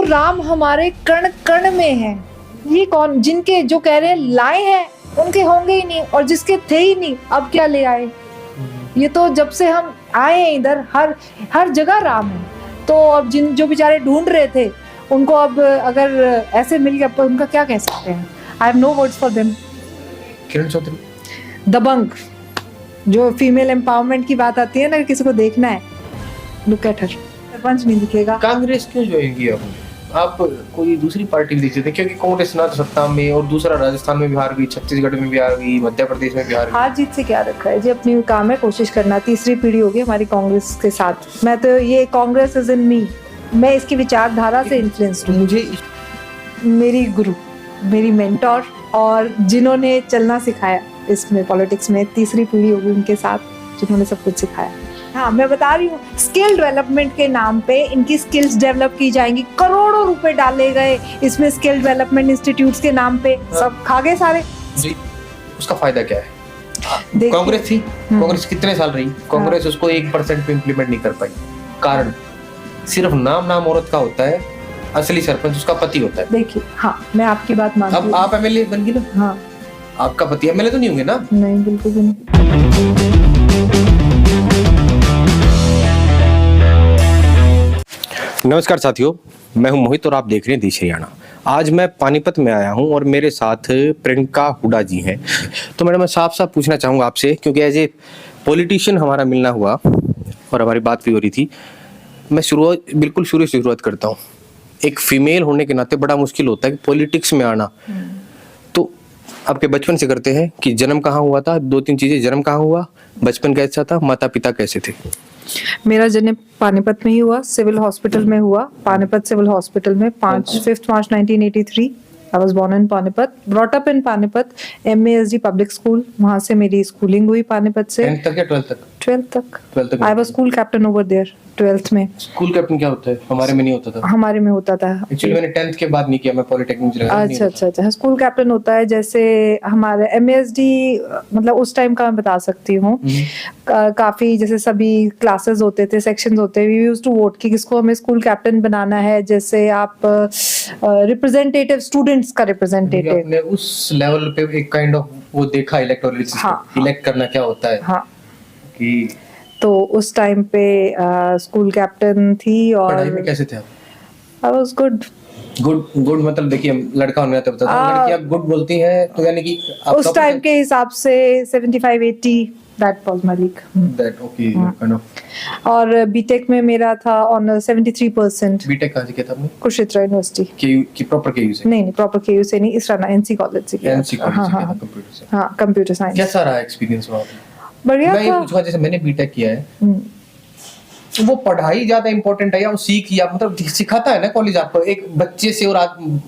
वो राम हमारे कण कण में है। ये कौन, जिनके जो कह रहे हैं लाए हैं उनके होंगे ही नहीं, और जिसके थे ही नहीं अब क्या ले आए। ये तो जब से हम आए हैं इधर हर जगह राम है। तो अब जो बेचारे ढूंढ रहे थे उनको अब अगर ऐसे मिल गया तो उनका क्या कह सकते हैं। I have no words for them. Kiran Chaudhary दबंग, जो फीमेल एम्पावरमेंट की बात आती है ना, किसी को देखना है लुक एट हर। सरपंच नहीं दिखेगा। कांग्रेस क्यों ज्वाइन किया आपने? आप कोई दूसरी पार्टी में दिखते थे, क्योंकि कांग्रेस ना तो सत्ता में, और दूसरा राजस्थान में भी हार गई, छत्तीसगढ़ में भी हार गई, मध्य प्रदेश में भी हार गई। हार जीत से क्या रखा है जी, अपनी काम है कोशिश करना। तीसरी पीढ़ी होगी हमारी कांग्रेस के साथ। मैं तो ये कांग्रेस इज इन मी, मैं इसकी विचारधारा से इन्फ्लुएंस्ड हूँ। मुझे मेरी गुरु, मेरी मेंटोर, और जिन्होंने चलना सिखाया इसमें पॉलिटिक्स में, तीसरी पीढ़ी होगी उनके साथ जिन्होंने सब कुछ सिखाया। हाँ, मैं बता रही हूँ, स्किल डेवलपमेंट के नाम पे इनकी स्किल्स डेवलप की जाएंगी। करोड़ों रुपए डाले गए इसमें स्किल डेवलपमेंट इंस्टीट्यूट्स के नाम पे। सब खा गए सारे जी। उसका फायदा क्या है? कांग्रेस थी, कांग्रेस कितने साल रही, कांग्रेस उसको 1% पे इम्प्लीमेंट नहीं कर पाई। कारण सिर्फ नाम औरत का होता है, असली सरपंच उसका पति होता है। देखिए, हाँ, मैं आपकी बात मानती हूँ। अब आप एमएलए बन गई ना। हाँ, आपका पति एमएलए तो नहीं होंगे ना? नहीं, बिल्कुल भी नहीं। नमस्कार साथियों, मैं हूं मोहित और आप देख रहे हैं देश हरियाणा। आज मैं पानीपत में आया हूं और मेरे साथ प्रियंका हुडा जी हैं। तो मैडम, मैं साफ साफ पूछना चाहूँगा आपसे, क्योंकि एज ए पॉलिटिशियन हमारा मिलना हुआ और हमारी बात भी हो रही थी। मैं बिल्कुल शुरू से शुरुआत करता हूँ। एक फीमेल होने के नाते बड़ा मुश्किल होता है कि पॉलिटिक्स में आना। तो आपके बचपन से करते हैं कि जन्म कहाँ हुआ था, 2-3 चीजें। जन्म कहाँ हुआ, बचपन कैसा था, माता पिता कैसे थे? मेरा जन्म पानीपत में ही हुआ, सिविल हॉस्पिटल में हुआ। पानीपत सिविल हॉस्पिटल में 5 मार्च 1983। I was born in Panipat, brought up in Panipat, MASD public school, वहाँ से मेरी स्कूलिंग हुई पानीपत से। 10th तक या 12th तक? 12th तक। I was school captain over there, 12th में। स्कूल कैप्टन क्या होता है? हमारे में नहीं होता था। हमारे में होता था। एक्चुअली मैंने 10th के बाद नहीं किया, मैं पॉलिटेक्निक चला गया। अच्छा। स्कूल कैप्टन होता है, जैसे हमारे MASD, मतलब उस टाइम का मैं बता सकती हूँ। काफी जैसे सभी क्लासेस होते थे, सेक्शंस होते, वी यूज्ड टू वोट कि किसको हमें स्कूल कैप्टन बनाना है। जैसे आप रिप्रेजेंटेटिव, स्टूडेंट्स का रिप्रेजेंटेटिव। आपने उस लेवल पे एक काइंड ऑफ वो देखा इलेक्टोरल सिस्टम, इलेक्ट करना क्या होता है। हाँ, कि तो उस टाइम पे स्कूल कैप्टन थी। और पढ़ाई में कैसे थे आप? आई वाज गुड मतलब देखिए, लड़का होने तो बताता हूं, लड़कियां गुड बोलती हैं तो यानी कि उस टाइम के हिसाब से 75-80, that was my league. That okay kind of. और बीटेक में मेरा था ऑनर 73%। बीटेक कहां से किया था आपने? कुरुक्षेत्र यूनिवर्सिटी की प्रॉपर केयू से? नहीं, प्रॉपर केयू से नहीं, इसराना NC कॉलेज से किया। NC कॉलेज से किया था, कंप्यूटर से। हाँ, कंप्यूटर साइंस। कैसा रहा एक्सपीरियंस वहां पे? बढ़िया था। मैं ये पूछूंगा, जैसे मैंने बीटेक किया है, वो पढ़ाई ज्यादा इंपॉर्टेंट है या वो सीख, या मतलब सिखाता है ना कॉलेज आपको एक बच्चे से, और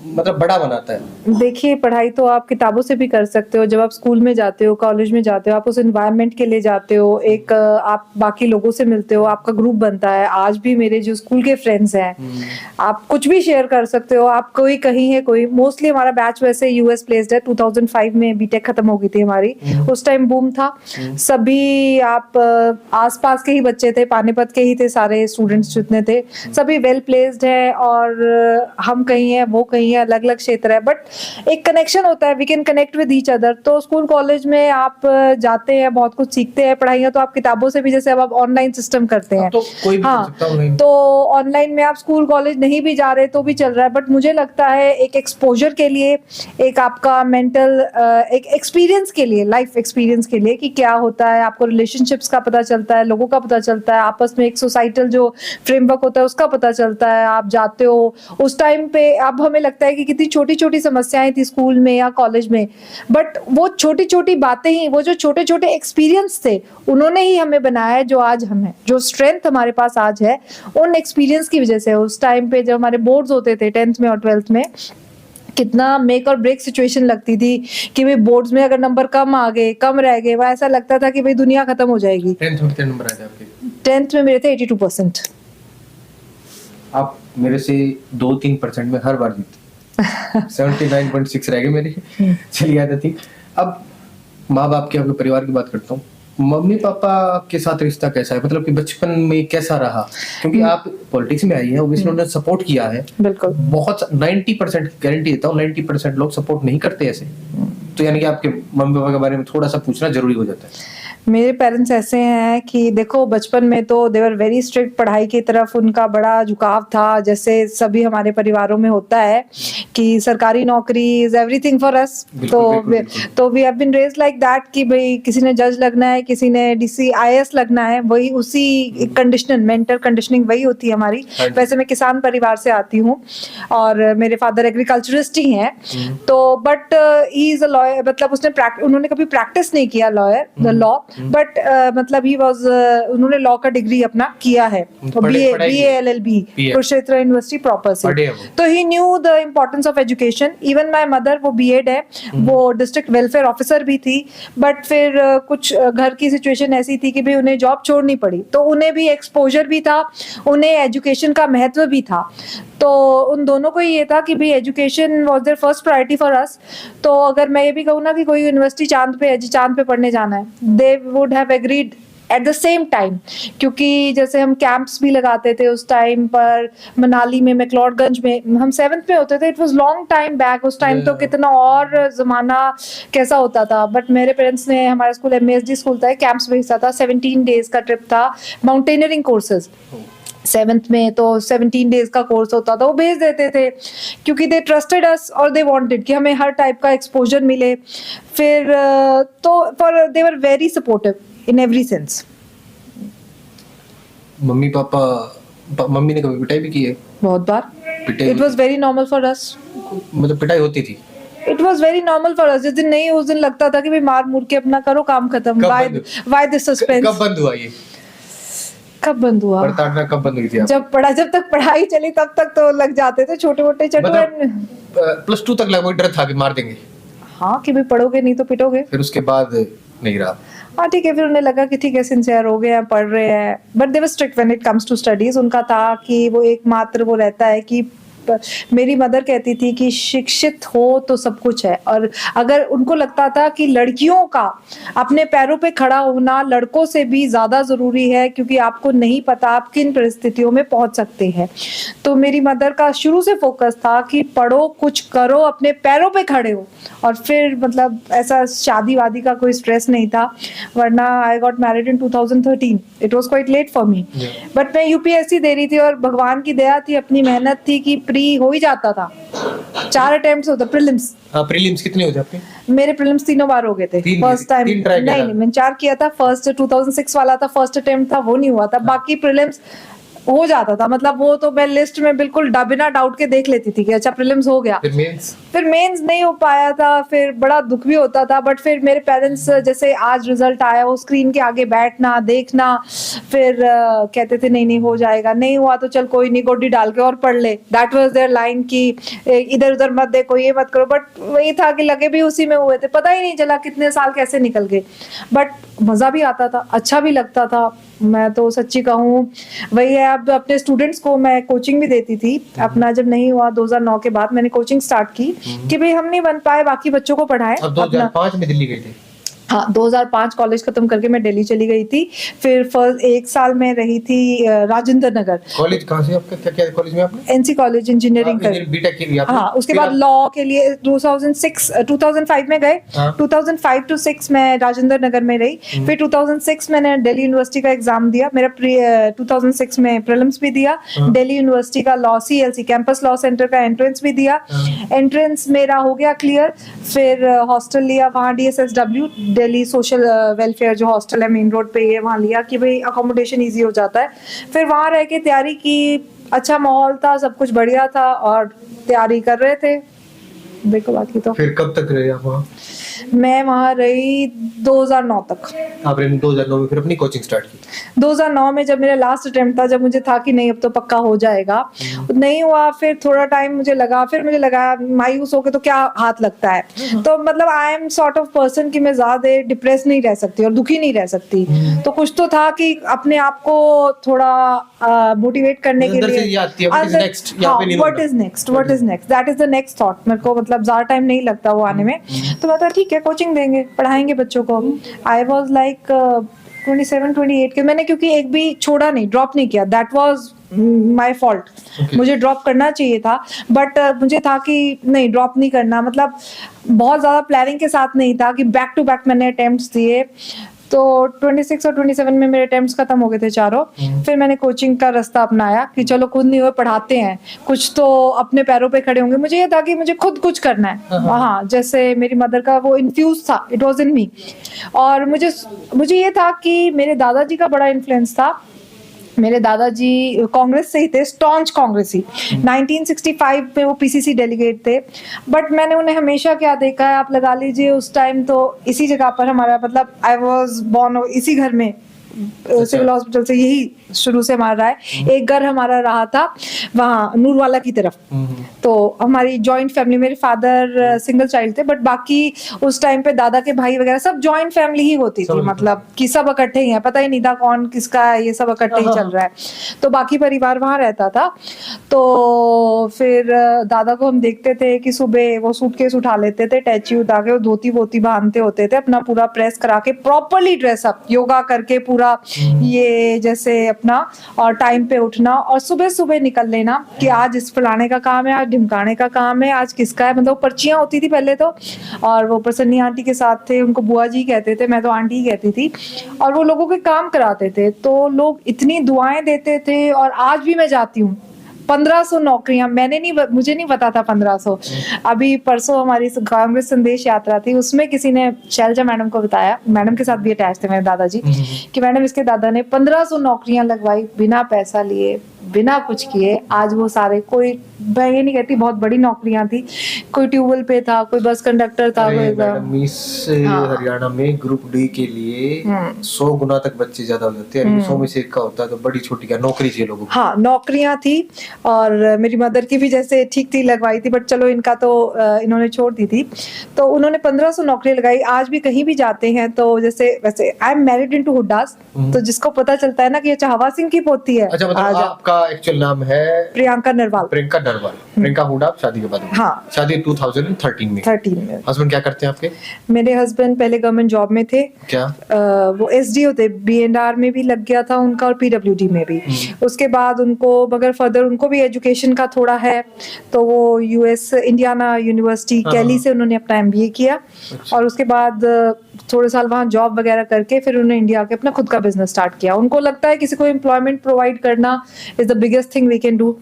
मतलब बड़ा बनाता है? देखिए, पढ़ाई तो आप किताबों से भी कर सकते हो। जब आप स्कूल में जाते हो, कॉलेज में जाते हो, आप उस एनवायरनमेंट के लिए जाते हो, एक आप बाकी लोगों से मिलते हो, आपका ग्रुप बनता है। आज भी मेरे जो स्कूल के फ्रेंड्स हैं, आप कुछ भी शेयर कर सकते हो। आप कोई कहीं है, कोई मोस्टली हमारा बैच वैसे US प्लेस्ड है। 2005 में बीटेक खत्म हो गई थी हमारी, उस टाइम बूम था। सभी आप आसपास के ही बच्चे थे, पानीपत के ही थे सारे स्टूडेंट्स जितने थे, सभी वेल प्लेस्ड है। और हम कहीं है, वो कहीं है, अलग अलग क्षेत्र है, बट एक कनेक्शन होता है, we can connect with each other. तो स्कूल कॉलेज में आप जाते हैं, बहुत कुछ सीखते हैं। पढ़ाइयाँ तो आप किताबों से भी, जैसे अब आप ऑनलाइन सिस्टम करते हैं, तो कोई भी हाँ, कर सकता ऑनलाइन। तो ऑनलाइन में आप स्कूल कॉलेज नहीं भी जा रहे तो भी चल रहा है। बट मुझे लगता है एक एक्सपोजर के लिए, एक आपका मेंटल एक एक्सपीरियंस के लिए, लाइफ एक्सपीरियंस के लिए कि क्या होता है, आपको रिलेशनशिप्स का पता चलता है, लोगों का पता चलता है, आपस में एक सोसाइटल जो फ्रेमवर्क होता है उसका पता चलता है। आप जाते हो उस टाइम पे, अब हमें लगता है कि कितनी छोटी छोटी समस्याएं थी स्कूल में या कॉलेज में, बट वो छोटी छोटी बातें ही, वो जो छोटे छोटे एक्सपीरियंस थे, उन्होंने ही हमें बनाया है जो आज हम हैं। जो स्ट्रेंथ हमारे पास आज है, उन एक्सपीरियंस की वजह से। उस टाइम पे जब हमारे बोर्ड्स होते थे 10th में और 12th में, कितना मेक और ब्रेक सिचुएशन लगती थी कि भाई बोर्ड्स में अगर नंबर कम आ गए, कम रह गए, वह ऐसा लगता था कि भाई दुनिया खत्म हो जाएगी। 10th में कितने नंबर आए थे आपके? 10th में मेरे थे 82%। आप मेरे से 2-3% में हर बार जीते। 79.6 रह गए मेरे। चलिए आते थी। अब माँ बाप के, आपके परिवार की बात करता हूँ। मम्मी पापा के साथ रिश्ता कैसा है, मतलब कि बचपन में कैसा रहा, क्योंकि आप पॉलिटिक्स में आई हैं, ऑब्वियसली उन्होंने सपोर्ट किया है। बिल्कुल। बहुत 90% गारंटी देता हूँ 90% लोग सपोर्ट नहीं करते ऐसे, तो यानी कि आपके मम्मी पापा के बारे में थोड़ा सा पूछना जरूरी हो जाता है। मेरे पेरेंट्स ऐसे हैं कि देखो बचपन में तो दे वर वेरी स्ट्रिक्ट, पढ़ाई की तरफ उनका बड़ा झुकाव था, जैसे सभी हमारे परिवारों में होता है कि सरकारी नौकरी इज एवरीथिंग फॉर अस। तो we have been raised like that कि भाई किसी ने जज लगना है, किसी ने डीसी आईएएस लगना है, वही उसी कंडीशन मेंटल कंडीशनिंग वही होती है हमारी। वैसे मैं किसान परिवार से आती हूँ और मेरे फादर एग्रीकल्चरिस्ट ही हैं, तो but he is a lawyer, मतलब उन्होंने कभी प्रैक्टिस नहीं किया लॉयर लॉ, बट मतलब ही वाज उन्होंने लॉ का डिग्री अपना किया है, BA LLB Kurukshetra university proper से। तो he knew the importance of education. Even my mother वो बीएड है, वो डिस्ट्रिक्ट वेलफेयर ऑफिसर भी थी, बट फिर कुछ घर की सिचुएशन ऐसी थी कि भाई उन्हें जॉब छोड़नी पड़ी, तो उन्हें भी एक्सपोजर भी था, उन्हें एजुकेशन का महत्व भी था। तो उन दोनों को ये था कि भाई education was their first priority for us. तो अगर मैं ये भी कहूँ ना कि कोई यूनिवर्सिटी चांद पे पढ़ने जाना है, they would have agreed at the same time, क्योंकि जैसे हम कैंप्स भी लगाते थे उस टाइम पर, मनाली में, मैक्लोडगंज में हम 7th में होते थे। It was long time back, उस टाइम तो कितना और जमाना कैसा होता था। बट मेरे पेरेंट्स ने, हमारा स्कूल एमएसडी स्कूल था, कैंप्स भेजा था, 17 डेज का ट्रिप था, माउंटेनियरिंग कोर्सेज 7th में, तो 17 डेज का कोर्स होता था, वो भेज देते थे क्योंकि दे ट्रस्टेड अस और दे वांटेड कि हमें हर टाइप का एक्सपोजर मिले। फिर तो for they were very supportive in every sense. मम्मी पापा, मम्मी ने कभी पिटाई भी की है? बहुत बार। It was very normal for us. मतलब पिटाई होती थी? It was very normal for us. जिस दिन नहीं, उस दिन लगता था कि भाई मार मुर के अपना करो, काम खत्म। Why this suspense? कब बंद हुआ ये? कब बंद हुआ? प्रताड़ना कब बंद हुई थी? जब तक पढ़ाई चली तब तक तो लग जाते थे छोटे मोटे चटुए। +2 तक लगभग डर था कि मार देंगे। हाँ, कि भाई पढ़ोगे नहीं तो पिटोगे। फिर उसके बाद नहीं रहा। हाँ ठीक है, फिर उन्हें लगा कि ठीक है सिंसियर हो गए हैं, पढ़ रहे हैं। But they were strict when it comes to studies. उनका था कि वो एकमात्र वो रहता है कि मेरी मदर कहती थी कि शिक्षित हो तो सब कुछ है, और अगर उनको लगता था कि लड़कियों का अपने पैरों पे खड़ा होना लड़कों से भी ज्यादा जरूरी है, क्योंकि आपको नहीं पता आप किन परिस्थितियों में पहुंच सकते हैं। तो मेरी मदर का शुरू से फोकस था कि पढ़ो, कुछ करो, अपने पैरों पे खड़े हो। और फिर मतलब ऐसा शादी वादी का कोई स्ट्रेस नहीं था, वरना I got married in 2013। It was quite late for me, but मैं यूपीएससी दे रही थी और भगवान की दया थी, अपनी मेहनत थी कि प्री हो ही जाता था। 4 अटेम्प्ट्स होता प्रीलिम्स। प्रीलिम्स कितने हो जाते? मेरे प्रीलिम्स 3 बार हो गए थे। फर्स्ट टाइम नहीं, मैंने 4 किया था। फर्स्ट 2006 वाला था, फर्स्ट अटेम्प्ट था, वो नहीं हुआ था। बाकी प्रीलिम्स हो जाता था, मतलब वो तो मैं लिस्ट में बिल्कुल बिना डाउट के देख लेती थी कि अच्छा प्रीलिम्स हो गया। फिर मेंस नहीं हो पाया था, फिर बड़ा दुख भी होता था। बट फिर मेरे पेरेंट्स, जैसे आज रिजल्ट आया, वो स्क्रीन के आगे बैठना देखना, फिर कहते थे नहीं हो जाएगा, नहीं हुआ तो चल कोई नहीं, गोडी डाल के और पढ़ ले। दैट वाज देयर लाइन कि इधर उधर मत देखो, ये मत करो। बट वही था कि लगे भी उसी में हुए थे, पता ही नहीं चला कितने साल कैसे निकल गए। बट मजा भी आता था, अच्छा भी लगता था। मैं तो सच्ची कहूँ वही है। अब अपने स्टूडेंट्स को मैं कोचिंग भी देती थी। अपना जब नहीं हुआ 2009 के बाद मैंने कोचिंग स्टार्ट की कि भाई हम नहीं बन पाए, बाकी बच्चों को पढ़ाएं। 2005 में दिल्ली गए थे? हाँ, 2005 कॉलेज खत्म करके मैं दिल्ली चली गई थी। फिर फर्स्ट 1 साल में रही थी राजेंद्र नगर। कॉलेज कहाँ से आपका? क्या कॉलेज में आपने? एनसी कॉलेज इंजीनियरिंग कर। बीटेक की भी आपने? हाँ, उसके बाद लॉ के लिए 2005 में गए। 2005 to 6 मैं राजेंद्र नगर में रही। फिर 2006 मैंने दिल्ली यूनिवर्सिटी का एग्जाम दिया। मेरा 2006 में प्रीलिम्स भी दिया। दिल्ली यूनिवर्सिटी का law CLC campus law centre का एंट्रेंस भी दिया। एंट्रेंस मेरा हो गया क्लियर। फिर हॉस्टल लिया वहाँ DSSW दिल्ली सोशल वेलफेयर जो हॉस्टल है मेन रोड पे, ये वहाँ लिया कि भाई अकोमोडेशन इजी हो जाता है। फिर वहाँ रह के तैयारी की, अच्छा माहौल था, सब कुछ बढ़िया था और तैयारी कर रहे थे। देखो बाकी तो। फिर कब तक रहे आप वहाँ? मैं वहाँ रही 2009 तक। आपने 2009 में फिर अपनी कोचिंग स्टार्ट की? 2009 में जब मेरा लास्ट अटेम्प्ट था, जब मुझे था कि नहीं अब तो पक्का हो जाएगा, नहीं हुआ। फिर थोड़ा टाइम मुझे लगा मायूस होके तो क्या हाथ लगता है। तो मतलब I am sort of person कि मैं ज्यादा डिप्रेस नहीं रह सकती और दुखी नहीं रह सकती। तो कुछ तो था कि अपने आप को थोड़ा मोटिवेट करने के लिए what is next that is the next thought. मेरे को मतलब ज्यादा टाइम नहीं लगता वो आने में। तो मैं ठीक ठीक है कोचिंग देंगे, पढ़ाएंगे बच्चों को। आई वॉज लाइक 27-28 के, मैंने क्योंकि एक भी छोड़ा नहीं, ड्रॉप नहीं किया, दैट वॉज माई फॉल्ट। मुझे ड्रॉप करना चाहिए था, बट मुझे था कि नहीं ड्रॉप नहीं करना, मतलब बहुत ज़्यादा प्लानिंग के साथ नहीं था कि बैक टू बैक मैंने अटेम्प्ट्स दिए। तो 26 और 27 में मेरे अटेम्प्ट्स खत्म हो गए थे चारों। फिर मैंने कोचिंग का रास्ता अपनाया कि चलो खुद नहीं हुए पढ़ाते हैं, कुछ तो अपने पैरों पे खड़े होंगे। मुझे ये था कि मुझे खुद कुछ करना है। हाँ, जैसे मेरी मदर का वो इन्फ्यूज था, इट वाज इन मी। और मुझे ये था कि मेरे दादाजी का बड़ा इन्फ्लुएंस था। मेरे दादाजी कांग्रेस से ही थे, स्टॉन्च कांग्रेसी। 1965 में वो पीसीसी डेलीगेट थे। बट मैंने उन्हें हमेशा क्या देखा है, आप लगा लीजिए उस टाइम तो इसी जगह पर हमारा, मतलब आई वाज बोर्न इसी घर में, सिविल हॉस्पिटल से यही शुरू से हमारा रहा है। एक घर हमारा रहा था वहाँ नूरवाला की तरफ। तो हमारी जॉइंट फैमिली, मेरे फादर सिंगल चाइल्ड थे, बट बाकी उस टाइम पे दादा के भाई वगैरह सब जॉइंट फैमिली ही होती थी, मतलब कि सब इकट्ठे ही हैं, पता ही नहीं था कौन किसका है, ये सब इकट्ठे ही चल रहा है। तो बाकी परिवार वहाँ रहता था। तो फिर दादा को हम देखते थे कि सुबह वो सूटकेस उठा लेते थे, टैची उठा के, वो धोती वोती बांधते होते थे, अपना पूरा प्रेस करा के प्रॉपरली ड्रेसअप, योगा करके पूरा ये जैसे अपना, और टाइम पे उठना और सुबह सुबह निकल लेना कि आज इस फलाने का काम है, आज ढिमकाने का काम है, आज किसका है। मतलब पर्चियां होती थी पहले तो, और वो प्रसन्नी आंटी के साथ थे, उनको बुआ जी कहते थे, मैं तो आंटी ही कहती थी। और वो लोगों के काम कराते थे, तो लोग इतनी दुआएं देते थे। और आज भी मैं जाती हूँ, 1500 नौकरियां, मुझे नहीं पता था 1500। अभी परसों हमारी कांग्रेस संदेश यात्रा थी, उसमें किसी ने शैलजा मैडम को बताया, मैडम के साथ भी अटैच थे मेरे दादाजी, कि मैडम इसके दादा ने 1500 नौकरियां लगवाई बिना पैसा लिए, बिना कुछ किए। आज वो सारे, कोई मैं ये नहीं कहती बहुत बड़ी नौकरियां थी, कोई ट्यूबवेल पे था, कोई बस कंडक्टर था, मैडम इस हरियाणा में ग्रुप डी के लिए 100 गुना तक बच्चे ज्यादा हो जाते हैं। 100 में से एक का होता है, तो बड़ी छोटी क्या नौकरी चाहिए लोगों को। हाँ, नौकरियां थी। और मेरी मदर की भी जैसे ठीक थी, लगवाई थी, बट चलो इनका तो इन्होंने छोड़ दी थी। तो उन्होंने 1500 नौकरी लगाई। आज भी कहीं भी जाते हैं तो जैसे, वैसे आई एम मैरिड इनटू हुड्डास, तो जिसको पता चलता है ना कि अच्छा हवा सिंह की पोती है। अच्छा, मतलब आपका एक्चुअल नाम है प्रियंका नरवाल। प्रियंका नरवाल। प्रियंका हुड्डा आप शादी के बाद? हाँ, शादी 2013 में। 13 में। हस्बैंड क्या करते हैं आपके? मेरे हस्बैंड पहले गवर्नमेंट जॉब में थे। क्या? वो एसडीओ थे, बीएनआर में भी लग गया था उनका और पीडब्ल्यूडी में भी। उसके बाद उनको, मगर फर्दर उनको भी एजुकेशन का थोड़ा है, तो वो यूएस इंडियाना यूनिवर्सिटी कैली से उन्होंने अपना एमबीए किया। और उसके बाद थोड़े साल वहाँ जॉब वगैरह करके फिर उन्होंने इंडिया के अपना खुद का बिजनेस स्टार्ट किया। उनको लगता है किसी को एम्प्लॉयमेंट प्रोवाइड करना is the biggest thing we can do.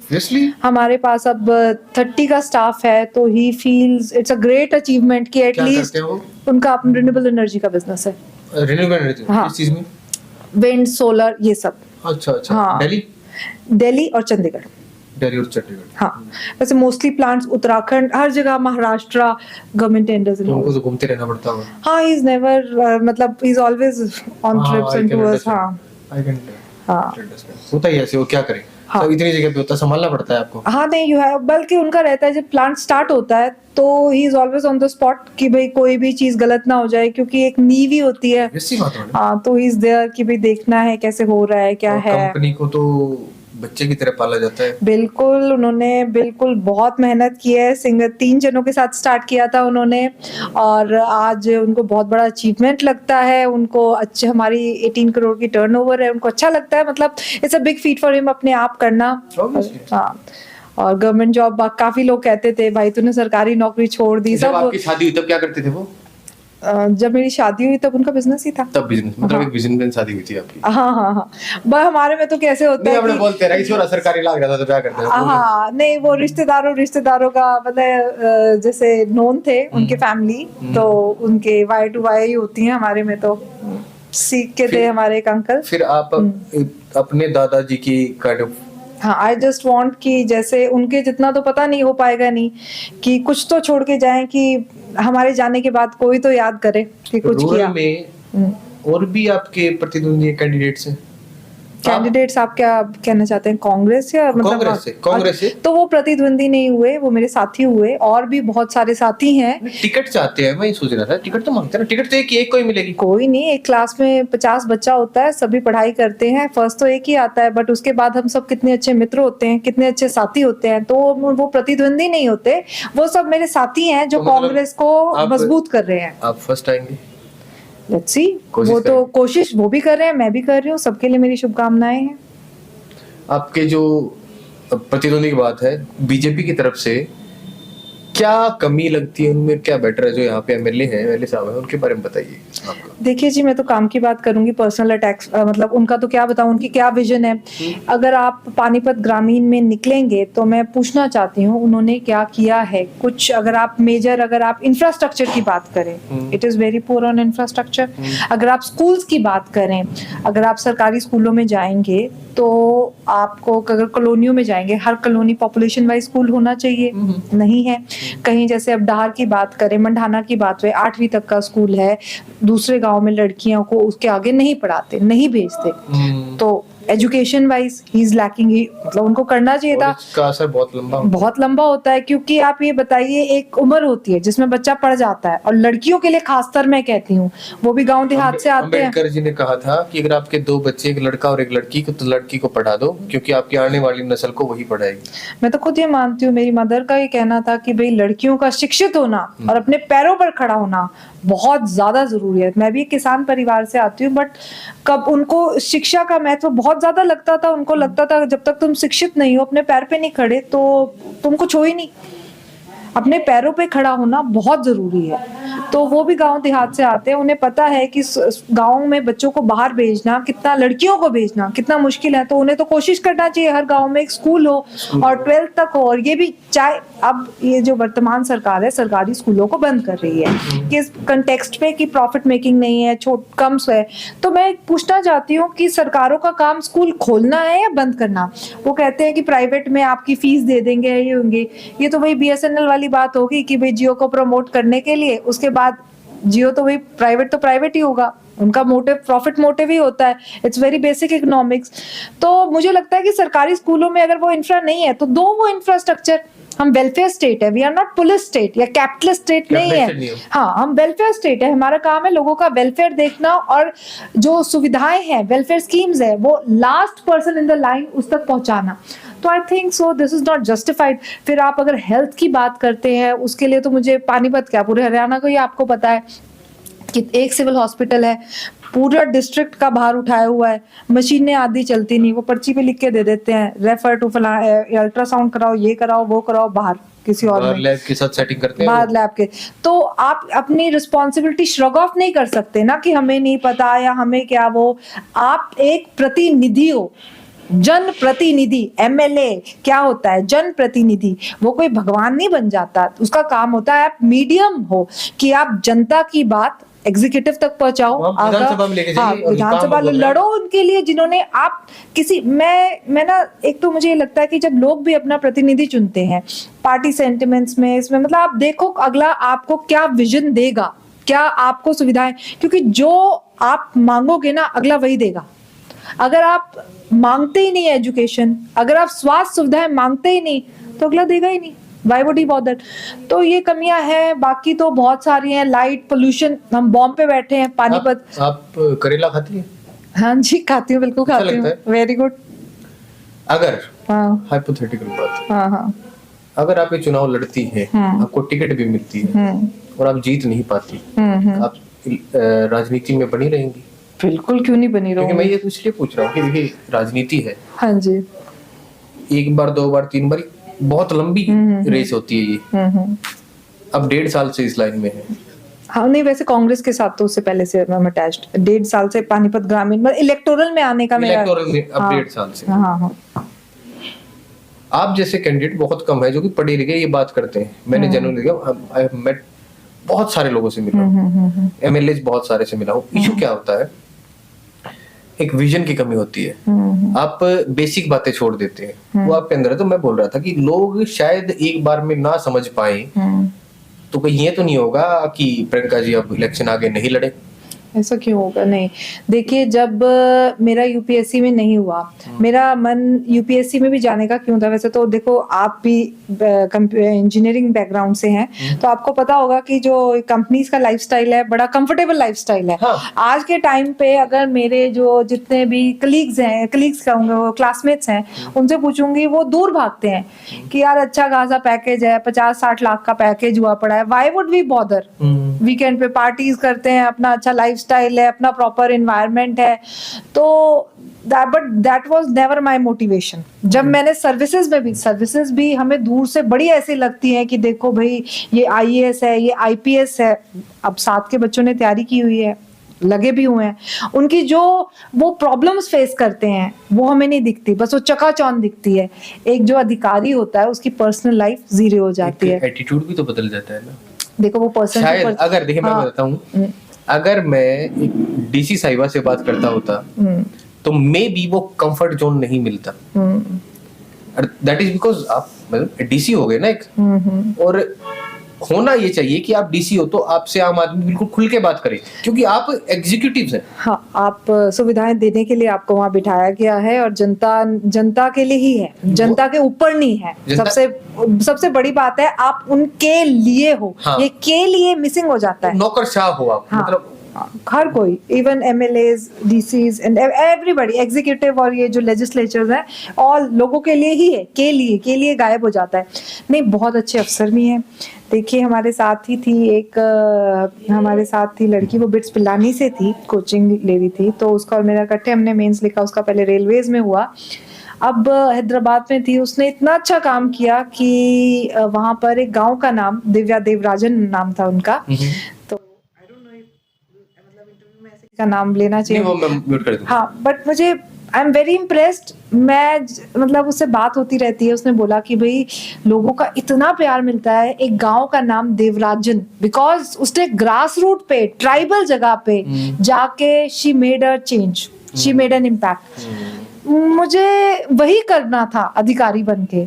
हमारे पास अब 30 का स्टाफ है, तो he feels it's a great achievement कि एटलीस्ट उनका अपना रिन्यूएबल एनर्जी का बिजनेस है। रिन्यूएबल एनर्जी किस चीज में? विंड, सोलर, ये सब। अच्छा अच्छा। हाँ, दिल्ली और चंडीगढ़। दिल्ली और चंडीगढ़। हाँ, वैसे मोस्टली प्लांट्स उत्तराखंड, हर जगह, महाराष्ट्र गवर्नमेंट टेंडर्स। उनको तो घूमते रहना पड़ता होगा। हाँ, ही इज नेवर, मतलब he is always on trips and tours. हाँ, आई कैन हाँ, होता ही ऐसे, वो क्या करें। हाँ, सब इतनी जगह पे होता है, संभालना पड़ता है आपको। हाँ, नहीं यू है, बल्कि उनका रहता है जब प्लांट स्टार्ट होता है तो he is always on the spot कि भाई कोई भी चीज गलत ना हो जाए, क्योंकि एक नींव ही होती है। हाँ, तो ही इज देयर कि भाई देखना है कैसे हो रहा है, क्या है। कंपनी को तो बच्चे की तरह पाला जाता है। बिल्कुल, उन्होंने बिल्कुल बहुत मेहनत की है। 3 जनों के साथ स्टार्ट किया था उन्होंने, और आज उनको बहुत बड़ा अचीवमेंट लगता है। उनको अच्छे, हमारी 18 करोड़ की टर्नओवर है, उनको अच्छा लगता है, मतलब it's a big feet for him अपने आप करना। हाँ, और गवर्नमेंट जॉब, काफी लोग कहते थे भाई तूने सरकारी नौकरी छोड़ दी। जब आपकी शादी हुई तब क्या करते थे वो? जब मेरी शादी हुई तब उनका बिजनेस ही था। तब बिजनेस, मतलब एक बिजनेसमैन शादी हुई थी आपकी? हाँ हाँ हाँ, हमारे में तो कैसे होता है कि बोलते रहे छोरा सरकारी लाग रहा था तो क्या करते हैं। हाँ, नहीं वो रिश्तेदारों का, मतलब जैसे नोन थे उनके फैमिली, तो उनके वाई टू वाई ही होती हैं। हमारे में तो सीख के थे हमारे एक अंकल। फिर आप अपने दादाजी की काइंड ऑफ, हाँ, आई जस्ट वांट कि जैसे उनके जितना तो पता नहीं हो पाएगा नहीं, कि कुछ तो छोड़ के जाएं, कि हमारे जाने के बाद कोई तो याद करे कि कुछ किया। में और भी आपके प्रतिद्वंदी कैंडिडेट्स हैं? कैंडिडेट्स आप क्या कहना चाहते हैं, कांग्रेस या मतलब कांग्रेस से तो वो प्रतिद्वंदी नहीं हुए, वो मेरे साथी हुए, और भी बहुत सारे साथी हैं। टिकट चाहते हैं, मैं ये सोच रहा था, टिकट तो मांगते हैं ना, टिकट तो एक को ही मिलेगी। कोई नहीं, एक क्लास में 50 बच्चा होता है, सभी पढ़ाई करते हैं, फर्स्ट तो एक ही आता है, बट उसके बाद हम सब कितने अच्छे मित्र होते हैं, कितने अच्छे साथी होते हैं, तो वो प्रतिद्वंदी नहीं होते, वो सब मेरे साथी हैं जो तो मतलब कांग्रेस को मजबूत कर रहे हैं। आप फर्स्ट आएंगे? लेट्स सी, वो तो कोशिश वो भी कर रहे हैं, मैं भी कर रही हूँ, सबके लिए मेरी शुभकामनाएं हैं। आपके जो प्रतिद्वंदी की बात है, बीजेपी की तरफ से क्या कमी लगती है उनमें, क्या बेटर है? जो यहाँ पे एमएलए हैं, एमएलए साहब हैं, उनके बारे में बताइए आपका। देखिए जी, मैं तो काम की बात करूंगी, पर्सनल अटैक्स मतलब उनका तो क्या बताऊं, उनकी क्या विजन है। अगर आप पानीपत ग्रामीण में निकलेंगे तो मैं पूछना चाहती हूँ उन्होंने क्या किया है कुछ। अगर आप मेजर, अगर आप इंफ्रास्ट्रक्चर की बात करें, it is very poor on infrastructure. अगर आप स्कूल्स की बात करें, अगर आप सरकारी स्कूलों में जाएंगे तो आपको, अगर कॉलोनियों में जाएंगे, हर कॉलोनी पॉपुलेशन वाइज स्कूल होना चाहिए, नहीं है। कहीं जैसे अब डहार की बात करें, मंडाना की बात हुई, 8वीं तक का स्कूल है, दूसरे गांव में लड़कियों को उसके आगे नहीं पढ़ाते, नहीं भेजते, तो education wise he is lacking, मतलब उनको करना चाहिए था। इसका असर बहुत लंबा होता है, क्योंकि आप ये बताइए, एक उम्र होती है जिसमें बच्चा पढ़ जाता है, और लड़कियों के लिए खासकर मैं कहती हूँ, वो भी गांव देहात से आते हैं। अम्बेडकर जी ने कहा था कि अगर आपके 2 बच्चे, एक लड़का और एक लड़की, तो लड़की को पढ़ा दो, क्योंकि आपकी आने वाली नस्ल को वही पढ़ाएगी। मैं तो खुद ये मानती हूँ, मेरी मदर का ये कहना था कि भाई लड़कियों का शिक्षित होना और अपने पैरों पर खड़ा होना बहुत ज्यादा जरूरी है। मैं भी एक किसान परिवार से आती हूँ, बट कब उनको शिक्षा का महत्व बहुत ज्यादा लगता था, उनको लगता था जब तक तुम शिक्षित नहीं हो, अपने पैर पे नहीं खड़े, तो तुम कुछ हो ही नहीं। अपने पैरों पे खड़ा होना बहुत जरूरी है। तो वो भी गांव देहात से आते हैं, उन्हें पता है कि गांव में बच्चों को बाहर भेजना कितना, लड़कियों को भेजना कितना मुश्किल है, तो उन्हें तो कोशिश करना चाहिए हर गांव में एक स्कूल हो और 12th तक हो। और ये भी चाहे अब ये जो वर्तमान सरकार है, सरकारी स्कूलों को बंद कर रही है किस कंटेक्स्ट पे कि प्रॉफिट मेकिंग नहीं है, कम है। तो मैं पूछना चाहती हूँ कि सरकारों का काम स्कूल खोलना है या बंद करना? वो कहते हैं कि प्राइवेट में आपकी फीस दे देंगे, ये होंगे, ये तो वही BSNL वाली बात होगी कि भाई जियो को प्रमोट करने के लिए, उसके बाद जियो तो वही प्राइवेट ही होगा, उनका मोटिव प्रॉफिट मोटिव ही होता है। It's very basic economics. तो मुझे लगता है कि सरकारी स्कूलों में अगर वो इंफ्रा नहीं है तो दो वो इंफ्रास्ट्रक्चर। हम वेलफेयर स्टेट है, we are not police state या कैपिटलिस्ट स्टेट नहीं है। हाँ, हम वेलफेयर स्टेट है, हमारा काम है लोगों का वेलफेयर देखना, और जो सुविधाएं हैं, वेलफेयर स्कीम्स है, वो last person in the line उस तक पहुंचाना। तो I think so this is not justified. फिर आप अगर हेल्थ की बात करते हैं, उसके लिए तो मुझे पानीपत क्या, पूरे हरियाणा को ही आपको पता है कि एक सिविल हॉस्पिटल है, पूरा डिस्ट्रिक्ट का भार उठाया हुआ है, मशीनें आदि चलती नहीं, वो पर्ची पे लिख के दे देते हैं, रेफर टू फला, अल्ट्रासाउंड कराओ, ये कराओ, वो कराओ, बाहर किसी और लैब के साथ सेटिंग करते हैं, बाहर लैब के। तो आप अपनी रिस्पॉन्सिबिलिटी श्रग ऑफ नहीं कर सकते ना कि हमें नहीं पता या हमें क्या। वो आप एक प्रतिनिधि हो, जन प्रतिनिधि। MLA क्या होता है? जन प्रतिनिधि। वो कोई भगवान नहीं बन जाता, उसका काम होता है आप मीडियम हो कि आप जनता की बात एग्जीक्यूटिव तक पहुंचाओ, विधानसभा में लेके जाइए, विधानसभा लड़ो उनके लिए जिन्होंने आप किसी मैं ना, एक तो मुझे ये लगता है कि जब लोग भी अपना प्रतिनिधि चुनते हैं पार्टी सेंटिमेंट्स में, इसमें मतलब आप देखो अगला आपको क्या विजन देगा, क्या आपको सुविधाएं, क्योंकि जो आप मांगोगे ना अगला वही देगा। अगर आप मांगते ही नहीं एजुकेशन, अगर आप स्वास्थ्य सुविधाएं मांगते ही नहीं, तो अगला देगा ही नहीं। Why would he bother? तो ये कमियां हैं, बाकी तो बहुत सारी हैं। लाइट, पोल्यूशन, हम बॉम्ब पे बैठे हैं पानीपत। आप करेला खाती है? हाँ जी, खाती हूँ, बिल्कुल खाती हूँ। Very good. अगर हाइपोथेटिकल बात, हाँ, अगर आप ये चुनाव लड़ती हैं, आपको टिकट भी मिलती है और आप जीत नहीं पाती, आप राजनीति में बनी रहेंगी? बिल्कुल, क्यों नहीं बनी रहूंगी। मैं ये तो इसलिए पूछ रहा हूँ कि देखिए राजनीति है, हाँ जी, 1 बार 2 बार 3 बार, बहुत लंबी रेस होती है ये। अब 1.5 साल से इस लाइन में है। हाँ, नहीं वैसे कांग्रेस के साथ तो उससे पहले से मैं अटैच्ड, 1.5 साल से पानीपत ग्रामीण में इलेक्टोरल में आने का मेरा, इलेक्टोरल में अब 1.5 साल से। हाँ। आप जैसे कैंडिडेट बहुत कम है जो कि पढ़े लिखे ये बात करते हैं। मैंने जनरली आई हैव मेट बहुत सारे लोगों से मिला हूँ, MLA बहुत सारे से मिला हूँ। इशू क्या होता है, एक विजन की कमी होती है। आप बेसिक बातें छोड़ देते हैं, वो आपके अंदर है। तो मैं बोल रहा था कि लोग शायद एक बार में ना समझ पाए, तो कहीं ये तो नहीं होगा कि प्रियंका जी अब इलेक्शन आगे नहीं लड़े? ऐसा क्यों होगा? नहीं, देखिए जब मेरा यूपीएससी में नहीं हुआ, मेरा मन यूपीएससी में भी जाने का क्यों था? वैसे तो देखो आप भी इंजीनियरिंग बैकग्राउंड से हैं, तो आपको पता होगा कि जो कंपनीज का लाइफस्टाइल है बड़ा कंफर्टेबल लाइफस्टाइल है। हाँ। आज के टाइम पे अगर मेरे जो जितने भी कलीग्स कहूंगे, वो क्लासमेट्स हैं, उनसे पूछूंगी, वो दूर भागते हैं कि यार अच्छा खासा पैकेज है, 50-60 लाख का पैकेज हुआ पड़ा है, why would we bother? Weekend पे पार्टीज करते हैं, अपना अच्छा लाइफस्टाइल है, अपना प्रॉपर एनवायरनमेंट है। तो but that was never my motivation. जब मैंने सर्विसेज भी हमें दूर से बड़ी ऐसी लगती है कि देखो भाई ये आईएएस है, ये आईपीएस है। अब साथ के बच्चों ने तैयारी की हुई है, लगे भी हुए हैं, उनकी जो वो प्रॉब्लम्स फेस करते हैं वो हमें नहीं दिखती, बस वो चकाचौंध दिखती है। एक जो अधिकारी होता है उसकी पर्सनल लाइफ जीरो हो जाती है। एटीट्यूड भी तो बदल जाता है ना। देखो वो पर्सन शायद अगर देखिए मैं बताता हूँ, अगर मैं एक डीसी साहिबा से बात करता होता तो मे बी वो कंफर्ट जोन नहीं मिलता। दैट इज बिकॉज आप मतलब डीसी हो गए ना एक, और होना ये चाहिए कि आप डीसी हो तो आपसे आम आदमी बिल्कुल खुल के बात करे, क्योंकि आप एग्जीक्यूटिव हैं। हाँ, आप सुविधाएं देने के लिए आपको वहाँ बिठाया गया है, और जनता के लिए ही है, जनता के ऊपर नहीं है। सबसे बड़ी बात है आप उनके लिए हो। हाँ। ये के लिए मिसिंग हो जाता है। नौकरशाह हो आप। हाँ। मतलब हर कोई, even MLAs, DCs and everybody, executive और ये जो लेजिस्लेचर्स हैं, ऑल लोगों के लिए ही है। के लिए गायब हो जाता है। नहीं, बहुत अच्छे अफसर भी हैं। देखिए हमारे साथ ही थी एक हमारे साथ थी लड़की, वो बिट्स पिलानी से थी, कोचिंग ले रही थी, तो उसका और मेरा इकट्ठे हमने मेंस लिखा। उसका पहले रेलवेज में हुआ, अब हैदराबाद में थी। उसने इतना अच्छा काम किया कि वहां पर एक गांव का नाम दिव्या देवराजन नाम था उनका, तो आई डोंट नो मतलब इंटरव्यू में ऐसे का नाम लेना चाहिए। नहीं, वो मैं म्यूट कर दूंगा। हाँ, बट मुझे आई एम वेरी इम्प्रेस्ड। मैं मतलब उससे बात होती रहती है, उसने बोला कि भाई लोगों का इतना प्यार मिलता है एक गांव का नाम देवराजन, बिकॉज उसने ग्रास रूट पे, ट्राइबल जगह पे जाके she made a change, she made an impact. मुझे वही करना था अधिकारी बन के।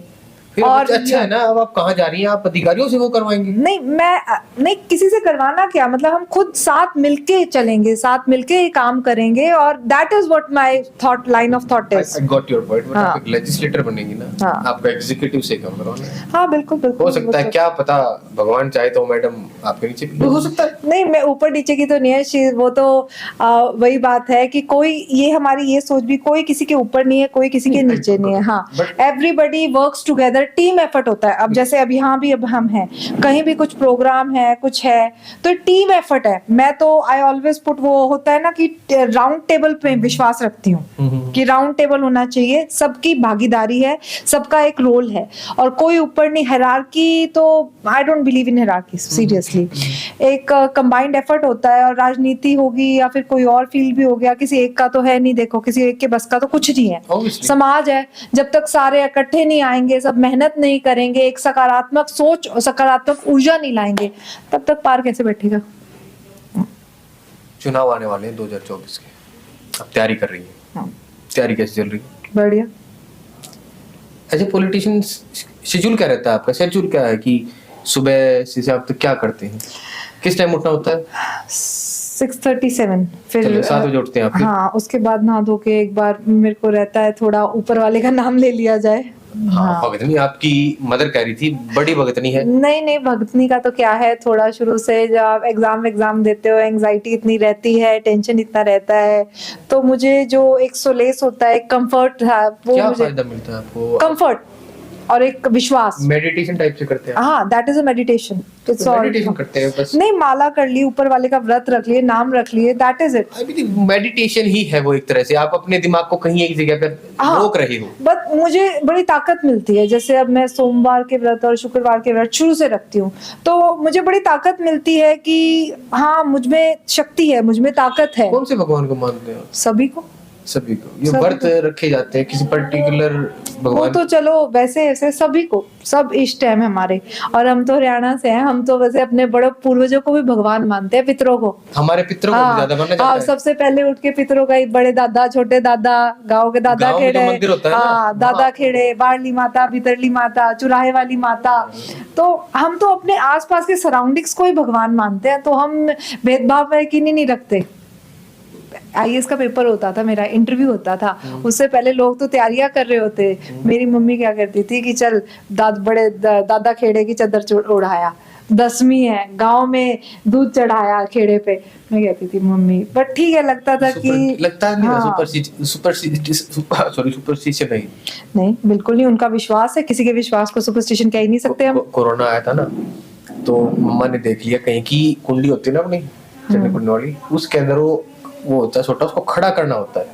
और अच्छा है ना, अब आप कहाँ जा रही हैं? आप अधिकारियों से वो करवाएंगे? नहीं, मैं नहीं, किसी से करवाना क्या, मतलब हम खुद साथ मिलके चलेंगे, साथ मिलके काम करेंगे, और that is what my thought, line of thought is. I got your point. But आप एक लेजिस्लेटर बनेंगी ना। हाँ। आपका एग्जीक्यूटिव से काम करवाना। हाँ बिल्कुल हो सकता है, क्या पता भगवान चाहे तो मैडम आपके नीचे भी हो सकता है। नहीं, मैं ऊपर नीचे की तो नहीं है, वो तो वही बात है कि कोई ये हमारी ये सोच भी, कोई किसी के ऊपर नहीं है, कोई किसी के नीचे नहीं है। हाँ, everybody works together, team effort होता है। अब जैसे अब यहाँ भी अब हम हैं, कहीं भी कुछ प्रोग्राम है, कुछ है, तो टीम एफर्ट है। मैं तो आई ऑलवेज पुट, वो होता है ना कि राउंड टेबल पे विश्वास रखती हूँ कि राउंड टेबल होना चाहिए, सबकी भागीदारी है, सबका एक रोल है, और कोई ऊपर नहीं। हायरार्की तो I don't believe in hierarchy seriously. एक कंबाइंड एफर्ट होता है, और राजनीति होगी या फिर कोई और फील्ड भी हो गया, किसी एक का तो है नहीं। देखो किसी एक के बस का तो कुछ नहीं है। समाज है, जब तक सारे इकट्ठे नहीं आएंगे, सब मेहनत नहीं करेंगे, एक सकारात्मक सोच और सकारात्मक ऊर्जा नहीं लाएंगे, तब तक पार कैसे बैठेगा? चुनाव आने वाले हैं 2024 के, अब तैयारी कर रही है। हाँ। तैयारी कैसे चल रही है? बढ़िया। एज ए पॉलिटिशियन शेड्यूल क्या रहता है आपका? शेड्यूल क्या है कि सुबह से आप तक क्या करते हैं? किस टाइम उठना होता है? 6:37, फिर 7 बजे उठते हैं आप? हाँ, उसके बाद नहा धो के एक बार मेरे को रहता है थोड़ा ऊपर वाले का नाम ले लिया जाए। हाँ, भगतनी आपकी मदर कह रही थी, बड़ी भगतनी है। नहीं, भगतनी का तो क्या है, थोड़ा शुरू से जब आप एग्जाम देते हो, एंजाइटी इतनी रहती है, टेंशन इतना रहता है, तो मुझे जो एक सोलेस होता है, कंफर्ट है, वो क्या मुझे फायदा मिलता है आपको? कंफर्ट और एक विश्वास। मेडिटेशन टाइप से करते हैं? हाँ, that is a meditation. It's all meditation करते हैं बस? नहीं, माला कर ली, ऊपर वाले का व्रत रख लिए, नाम रख लिए, दैट इज इट। अभी मेडिटेशन ही है वो, एक तरह से आप अपने दिमाग को कहीं एक जगह पर रोक रहे हो। बट मुझे बड़ी ताकत मिलती है, जैसे अब मैं सोमवार के व्रत और शुक्रवार के व्रत शुरू से रखती हूँ, तो मुझे बड़ी ताकत मिलती है कि हाँ, मुझ में शक्ति है, मुझ में ताकत है। कौन से भगवान को मानते हो? सभी को। ये व्रत रखे जाते हैं किसी पर्टिकुलर भगवान? वो तो चलो वैसे ऐसे सभी को, सब इष्ट है हमारे, और हम तो हरियाणा से हैं, हम तो वैसे अपने बड़े पूर्वजों को भी भगवान मानते हैं, पितरों को। हमारे पितरों को भी ज्यादा माना जाता है। सबसे पहले उठ के पितरों का ही, बड़े दादा, छोटे दादा, गाँव के दादा खेड़े, हाँ, दादा खेड़े, बाड़ली माता, भितरली माता, चुराहे वाली माता, तो हम तो अपने आसपास के सराउंडिंग्स को ही भगवान मानते हैं, तो हम भेदभाव यकीनी नहीं रखते। आईएएस का पेपर होता था, मेरा इंटरव्यू होता था, उससे पहले लोग तो तैयारियां कर रहे होते। मेरी मम्मी क्या करती थी कि चल दादा खेड़े की चादर उड़ाया, 10वीं है, गांव में दूध चढ़ाया खेड़े पे। मैं कहती थी मम्मी, बट ठीक है, लगता था कि लगता नहीं हाँ, सुपरस्टिशन नहीं। नहीं बिल्कुल नहीं, उनका विश्वास है, किसी के विश्वास को सुपरस्टिशन कह ही नहीं सकते हम। कोरोना आया था ना, तो मम्मा ने देख लिया कहीं की कुंडली होती है ना अपनी चटनी कुंडली वाली, उसके अंदर वो होता है छोटा, उसको खड़ा करना होता है।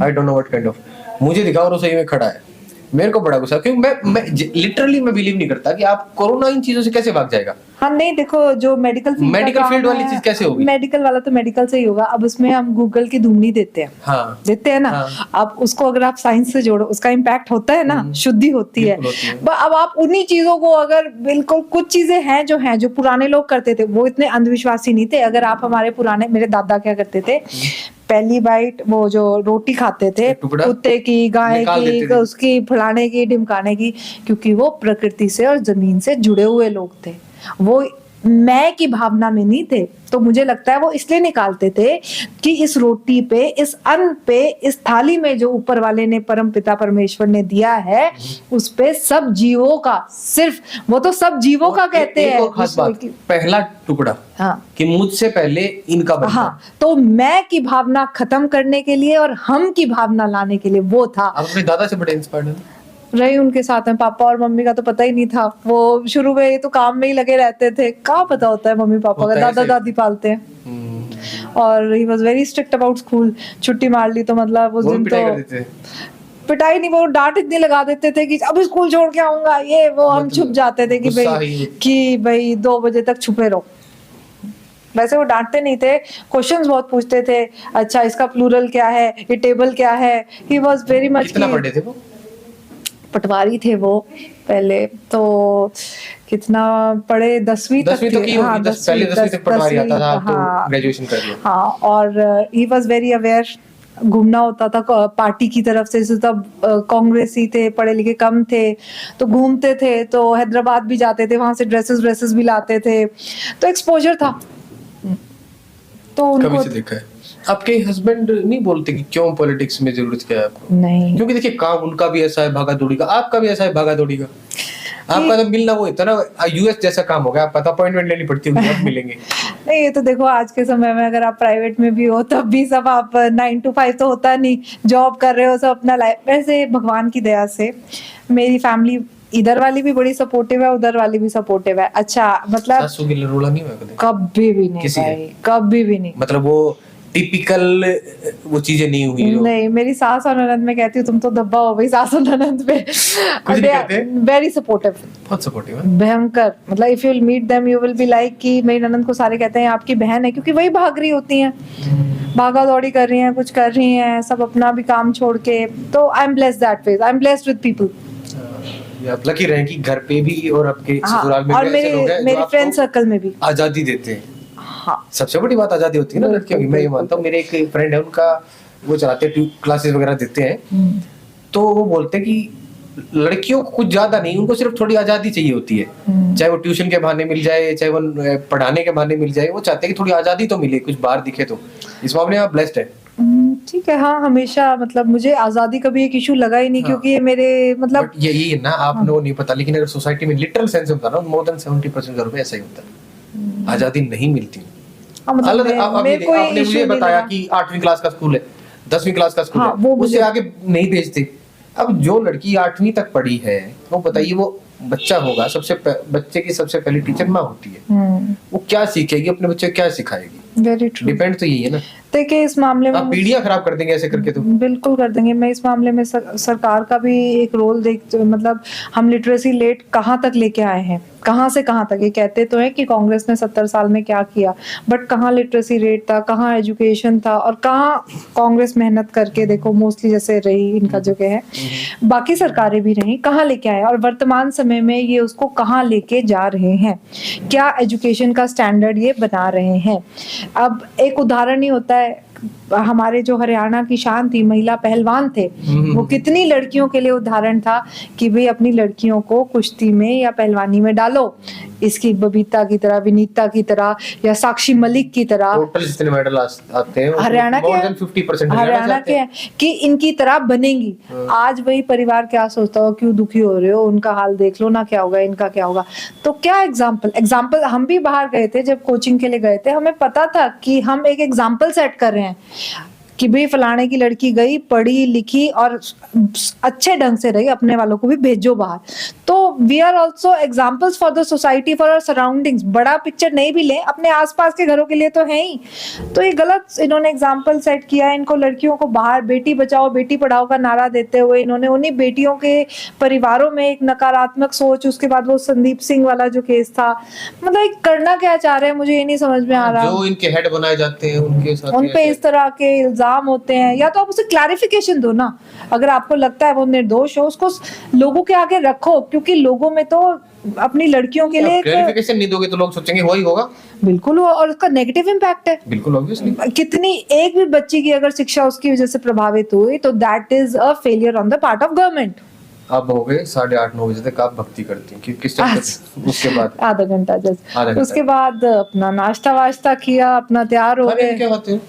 I don't know what kind of, मुझे दिखा और वो सही में खड़ा है। मेरे को बड़ा गुस्सा, क्योंकि मैं लिटरली मैं बिलीव नहीं करता कि आप कोरोना इन चीजों से कैसे भाग जाएगा। हाँ नहीं, देखो जो मेडिकल फील्ड वाली चीज कैसे होगी? मेडिकल वाला तो मेडिकल से ही होगा। अब उसमें हम गूगल की धूम नहीं देते हैं, हाँ, देते हैं ना। हाँ। अब उसको अगर आप साइंस से जोड़ो, उसका इम्पैक्ट होता है ना, शुद्धि होती है। अब आप उन्हीं चीजों को अगर बिल्कुल, कुछ चीजें हैं जो पुराने लोग करते थे, वो इतने अंधविश्वासी नहीं थे। अगर आप हमारे पुराने, मेरे दादा क्या करते थे, पहली बाइट वो जो रोटी खाते थे कुत्ते की, गाय की, उसकी फुलाने की, ढिमकाने की, क्योंकि वो प्रकृति से और जमीन से जुड़े हुए लोग थे, वो मैं की भावना में नहीं थे। तो मुझे लगता है वो इसलिए निकालते थे कि इस रोटी पे, इस अन्न पे, इस थाली में जो ऊपर वाले ने, परम पिता परमेश्वर ने दिया है, उस पे सब जीवों का, सिर्फ वो तो सब जीवों का कहते हैं। खास बात, पहला टुकड़ा, हाँ, कि मुझसे पहले इनका बनता। हाँ, तो मैं की भावना खत्म करने के लिए और हम की भावना लाने के लिए वो था। आप अपने दादा से बड़े इंस्पायर्ड हैं? रही उनके साथ में, पापा और मम्मी का तो पता ही नहीं था। वो शुरू में तो काम में ही लगे रहते थे, क्या पता होता है मम्मी पापा का, दादा दादी पालते हैं। और he was very strict about school. छुट्टी मार ली तो मतलब उस दिन तो पिटाई नहीं, वो डांट इतनी लगा देते थे कि अब स्कूल छोड़ के आऊंगा, ये वो। हम छुप जाते थे कि भाई 2 बजे तक छुपे रहो। वैसे वो डांटते नहीं थे, क्वेश्चंस बहुत पूछते थे। अच्छा, इसका प्लूरल क्या है, ये टेबल क्या है। He was very much. कितना पढ़े थे वो? पटवारी थे वो पहले तो। कितना पढ़े, 10वीं तक तो की होगी, 10वीं तक पटवारी आता था, तो ग्रेजुएशन कर लिया। हाँ, और ही वाज वेरी अवेयर। घूमना होता था पार्टी की तरफ से, तब कांग्रेसी थे, पढ़े लिखे कम थे, तो घूमते थे। तो हैदराबाद भी जाते थे, वहां से ड्रेसेस भी लाते थे, तो एक्सपोजर था। तो कभी से देखा है? आपके हस्बैंड नहीं बोलते कि क्यों पॉलिटिक्स में जरूरत क्या है आपको? नहीं, क्योंकि देखिए काम उनका भी ऐसा है भागा दौड़ी का, आपका भी ऐसा है भागा दौड़ी का। आपका तो मिलना वो इतना यूएस जैसा काम हो गया, आपका तो अपॉइंटमेंट लेनी पड़ती होगी, अब मिलेंगे। नहीं, ये तो देखो आज के समय में अगर आप प्राइवेट में भी हो तब भी सब, आप 9 to 5 तो होता नहीं, जॉब कर रहे हो, सब अपना लाइफ। वैसे भगवान की दया से मेरी फैमिली, इधर वाली भी बड़ी सपोर्टिव है, उधर वाली भी सपोर्टिव है। अच्छा, मतलब सासू की रोला नहीं हुआ कभी भी नहीं भाई, कभी भी नहीं। मतलब वो टिपिकल वो चीजें नहीं हुई? नहीं, मेरी सास और ननद, मैं कहती हूँ तुम तो धब्बा हो भाई सास और ननद पे। वेरी सपोर्टिव, बहुत सपोर्टिव है, भयंकर। मतलब if you will meet them you will be like कि मेरी ननद को सारे कहते हैं आपकी बहन है, क्योंकि वही भाग रही होती हैं, भागा दौड़ी कर रही हैं, कुछ कर रही हैं, सब अपना भी काम छोड़ के। तो I am blessed that way, I am blessed with people. आप लकी रहे कि घर पे भी और आपके ससुराल में और मेरे फ्रेंड सर्कल में भी आजादी देते हैं। हाँ, सबसे बड़ी बात आजादी होती है ना लड़कियों की। मैं ये मानता हूँ, मेरे एक फ्रेंड है, उनका वो चलाते हैं, क्लासेस वगैरह देते हैं, तो वो बोलते हैं कि लड़कियों को कुछ ज्यादा नहीं, उनको सिर्फ थोड़ी आजादी चाहिए होती है। चाहे वो ट्यूशन के बहाने मिल जाए, चाहे वो पढ़ाने के बहाने मिल जाए, वो चाहते हैं कि थोड़ी आजादी तो मिले, कुछ बाहर दिखे। तो इस मामले में आप ब्लेस्ड है। ठीक है। हाँ, हमेशा मतलब मुझे आजादी का भी एक इशू लगा ही नहीं, क्योंकि ये मेरे मतलब यही है ना, आपने वो नहीं पता, लेकिन अगर सोसाइटी में लिटरल सेंस में बताना, मोर देन 70% घरों में ऐसा ही होता है, आजादी नहीं मिलती। आपने मुझे बताया कि 8वीं क्लास का स्कूल है, 10वीं क्लास का स्कूल है, उससे आगे नहीं भेजते। अब जो लड़की 8वीं तक पढ़ी है, वो बताइए, वो बच्चा होगा, बच्चे की सबसे पहली टीचर माँ होती है। वो क्या सीखेगी, अपने बच्चे को क्या सिखाएगी? Very true. डिपेंड तो यही है ना। देखिए, इस मामले में आप पीढ़ियां खराब कर देंगे ऐसे करके, तो बिल्कुल कर देंगे। मैं इस मामले में सरकार का भी एक रोल मतलब हम लिटरेसी रेट कहाँ तक लेके आए हैं, कहाँ से कहाँ तक। ये कहते तो है कि कांग्रेस ने 70 साल में क्या किया, बट कहाँ लिटरेसी रेट था, कहाँ एजुकेशन था, और कहाँ कांग्रेस मेहनत करके देखो, मोस्टली जैसे रही इनका जगह है, बाकी सरकारें भी रही, कहाँ लेके आए, और वर्तमान समय में ये उसको कहाँ लेके जा रहे हैं, क्या एजुकेशन का स्टैंडर्ड ये बना रहे हैं। अब एक उदाहरण ही होता है, हमारे जो हरियाणा की शान थी, महिला पहलवान थे, वो कितनी लड़कियों के लिए उदाहरण था कि भाई अपनी लड़कियों को कुश्ती में या पहलवानी में डालो, इसकी बबीता की तरह, विनीता की तरह या साक्षी मलिक की तरह। टोटल जितने मेडल आते हैं हरियाणा के more than 50% हरियाणा के हैं कि इनकी तरह बनेंगी। आज वही परिवार क्या सोचता हो, क्यों दुखी हो रहे हो, उनका हाल देख लो ना, क्या होगा, इनका क्या होगा। तो क्या एग्जाम्पल हम भी बाहर गए थे, जब कोचिंग के लिए गए थे, हमें पता था कि हम एक एग्जाम्पल सेट कर रहे हैं कि भाई फलाने की लड़की गई, पढ़ी लिखी और अच्छे ढंग से रही, अपने वालों को भी भेजो बाहर। तो we are also examples for the society, for our surroundings. बड़ा पिक्चर नहीं भी ले, अपने आसपास के घरों के लिए तो है ही। तो ये गलत इन्होंने एग्जाम्पल सेट किया है। इनको लड़कियों को बाहर बेटी बचाओ बेटी पढ़ाओ का नारा देते हुए इन्होंने उन्हीं बेटियों के परिवारों में एक नकारात्मक सोच, उसके बाद वो संदीप सिंह वाला जो केस था, मतलब करना क्या चाह रहे हैं मुझे ये नहीं समझ में आ रहा। जो इनके हेड बनाए जाते हैं उनके साथ उन पे इस तरह के इल्जाम होते हैं, या तो आप उसे क्लैरिफिकेशन दो ना, अगर आपको लगता है वो निर्दोष हो उसको लोगों के आगे रखो, क्योंकि लोगों में तो अपनी लड़कियों के लिए क्लैरिफिकेशन नहीं दोगे तो लोग सोचेंगे वही होगा। बिल्कुल हो, और उसका नेगेटिव इम्पैक्ट है। बिल्कुल ऑब्वियसली। कितनी एक भी बच्ची की अगर शिक्षा उसकी वजह से प्रभावित हुई तो that is a failure on the part of government. अब हो गए 8:30-9 बजे तक आप भक्ति करती हैं कि किस टाइम तक? उसके बाद आधा घंटा जस्ट, आधा घंटा। उसके बाद अपना नाश्ता वाश्ता किया, अपना तैयार हो खाने में गए। क्या खाते हो?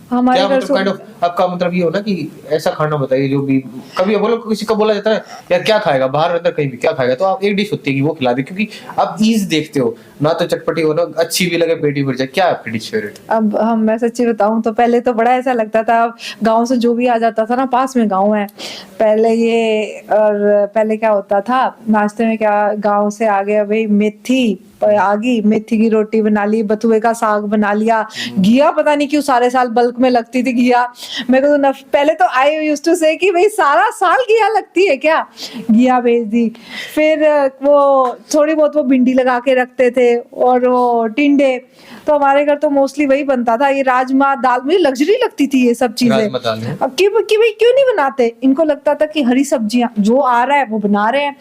हमारे क्या घर मतलब काइंड ऑफ आपका मतलब ये हो ना कि ऐसा खाना बताइए जो भी कभी बोलो, किसी को बोला जाता है यार क्या खाएगा, बाहर अंदर कहीं भी क्या खाएगा, तो आप एक डिश होती है कि वो खिला दे, क्योंकि आप ईज देखते हो ना, तो चटपटी हो ना, अच्छी भी लगे, पेट भी भर जाए। क्या है आपकी डिश फेवरेट? अब मैं सच्ची बताऊं तो पहले तो बड़ा ऐसा लगता था, गांव से जो भी आ जाता था ना, पास में गांव है पहले ये, और पहले क्या होता था नाश्ते में, क्या गांव से आ गया भाई मेथी आ गई, मेथी की रोटी बना ली, बथुए का साग बना लिया, घिया पता नहीं क्यों सारे साल बल्क में लगती थी घिया। मेरे को तो पहले तो आई यूज्ड टू से कि भाई सारा साल घिया लगती है क्या, घिया भेज दी। फिर वो थोड़ी बहुत वो भिंडी लगा के रखते थे और वो टिंडे, तो हमारे घर तो मोस्टली वही बनता था। ये राजमा दाल, मुझे लग्जरी लगती थी ये सब चीजें। अब कि भाई क्यों नहीं बनाते, इनको लगता था कि हरी सब्जियां जो आ रहा है वो बना रहे हैं।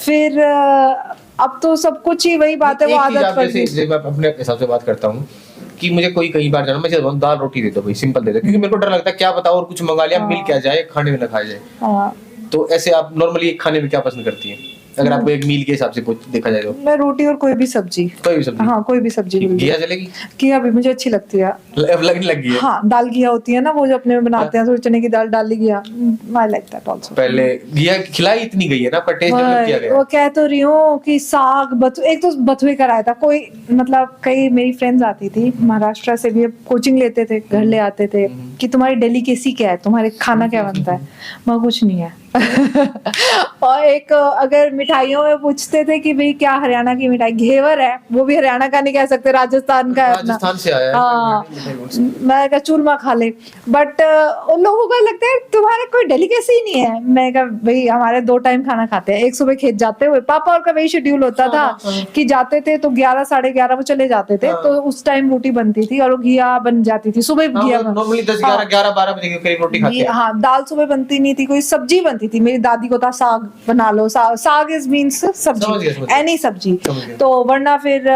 फिर अब तो सब कुछ ही वही बात है, वो आदत पड़ गई। मैं अपने हिसाब से बात करता हूँ कि मुझे कोई कहीं बार जाना, मैं दाल रोटी दे दो भाई, सिंपल दे दो, क्योंकि मेरे को डर लगता है क्या पता और कुछ मंगा लिया मिल क्या जाए, खाने में ना खाया जाए। तो ऐसे आप नॉर्मली खाने में क्या पसंद करती हैं अगर आपको एक मील के हिसाब से देखा जाए तो? मैं रोटी और कोई भी सब्जी। कोई भी सब्जी? हाँ कोई भी सब्जी। घिया चलेगी? घिया भी मुझे अच्छी लगती है। लगने लगी है? हाँ दाल घिया होती है ना, वो जो अपने में बनाते हैं, थोड़ी चने की दाल डाल ली घिया, आई लाइक दैट आल्सो। पहले घिया खिलाई इतनी गई है ना, पर टेस्ट डेवलप किया गया। वो कह तो रही हूँ कि साग एक तो बथुए का रायता, कोई मतलब कई मेरी फ्रेंड्स आती थी महाराष्ट्र से भी, कोचिंग लेते थे, घर ले आते थे कि तुम्हारी डेलिकेसी क्या है, तुम्हारे खाना क्या बनता है, मैं कुछ नहीं है। और एक अगर मिठाइयों में पूछते थे कि भाई क्या हरियाणा की मिठाई, घेवर है, वो भी हरियाणा का नहीं कह सकते, राजस्थान का है, राजस्थान से आया है। हाँ मैं कहा चूरमा खा ले, बट उन लोगों को लगता है तुम्हारे कोई डेलिकेसी नहीं है। मैं कहा भाई हमारे 2 टाइम खाना खाते हैं, एक सुबह खेत जाते हुए, पापा और का वही शेड्यूल होता था कि जाते थे तो 11 साढ़े 11 वो चले जाते थे, तो उस टाइम रोटी बनती थी और वो घिया बन जाती थी सुबह। घिया नॉर्मली 10 11 12 बजे के करीब रोटी खाते हैं। हाँ दाल सुबह बनती नहीं थी, कोई सब्जी बनती थी। मेरी दादी को था साग बना लो, साग इज मीन्स सब्जी, एनी सब्जी। तो वरना फिर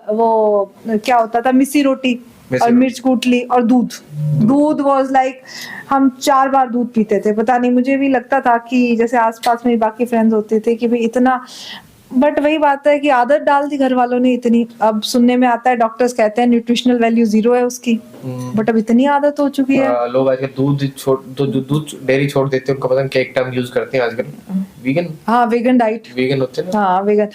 वो क्या होता था, मिस्सी रोटी और मिर्च कूट ली और दूध वाज लाइक हम 4 बार दूध पीते थे। पता नहीं मुझे भी लगता था कि जैसे आसपास में बाकी फ्रेंड्स होते थे कि भाई इतना, बट वही बात है कि आदत डाल दी घर वालों ने इतनी। अब सुनने में आता है डॉक्टर्स कहते हैं न्यूट्रिशनल वैल्यू 0 है उसकी, बट अब इतनी आदत हो चुकी है। लोग आजकल दूध डेयरी छोड़ देते हैं, उनका पता नहीं क्या एक टर्म यूज करते हैं आजकल, वीगन। हाँ वीगन डाइट, वीगन होते हैं ना। हाँ वीगन,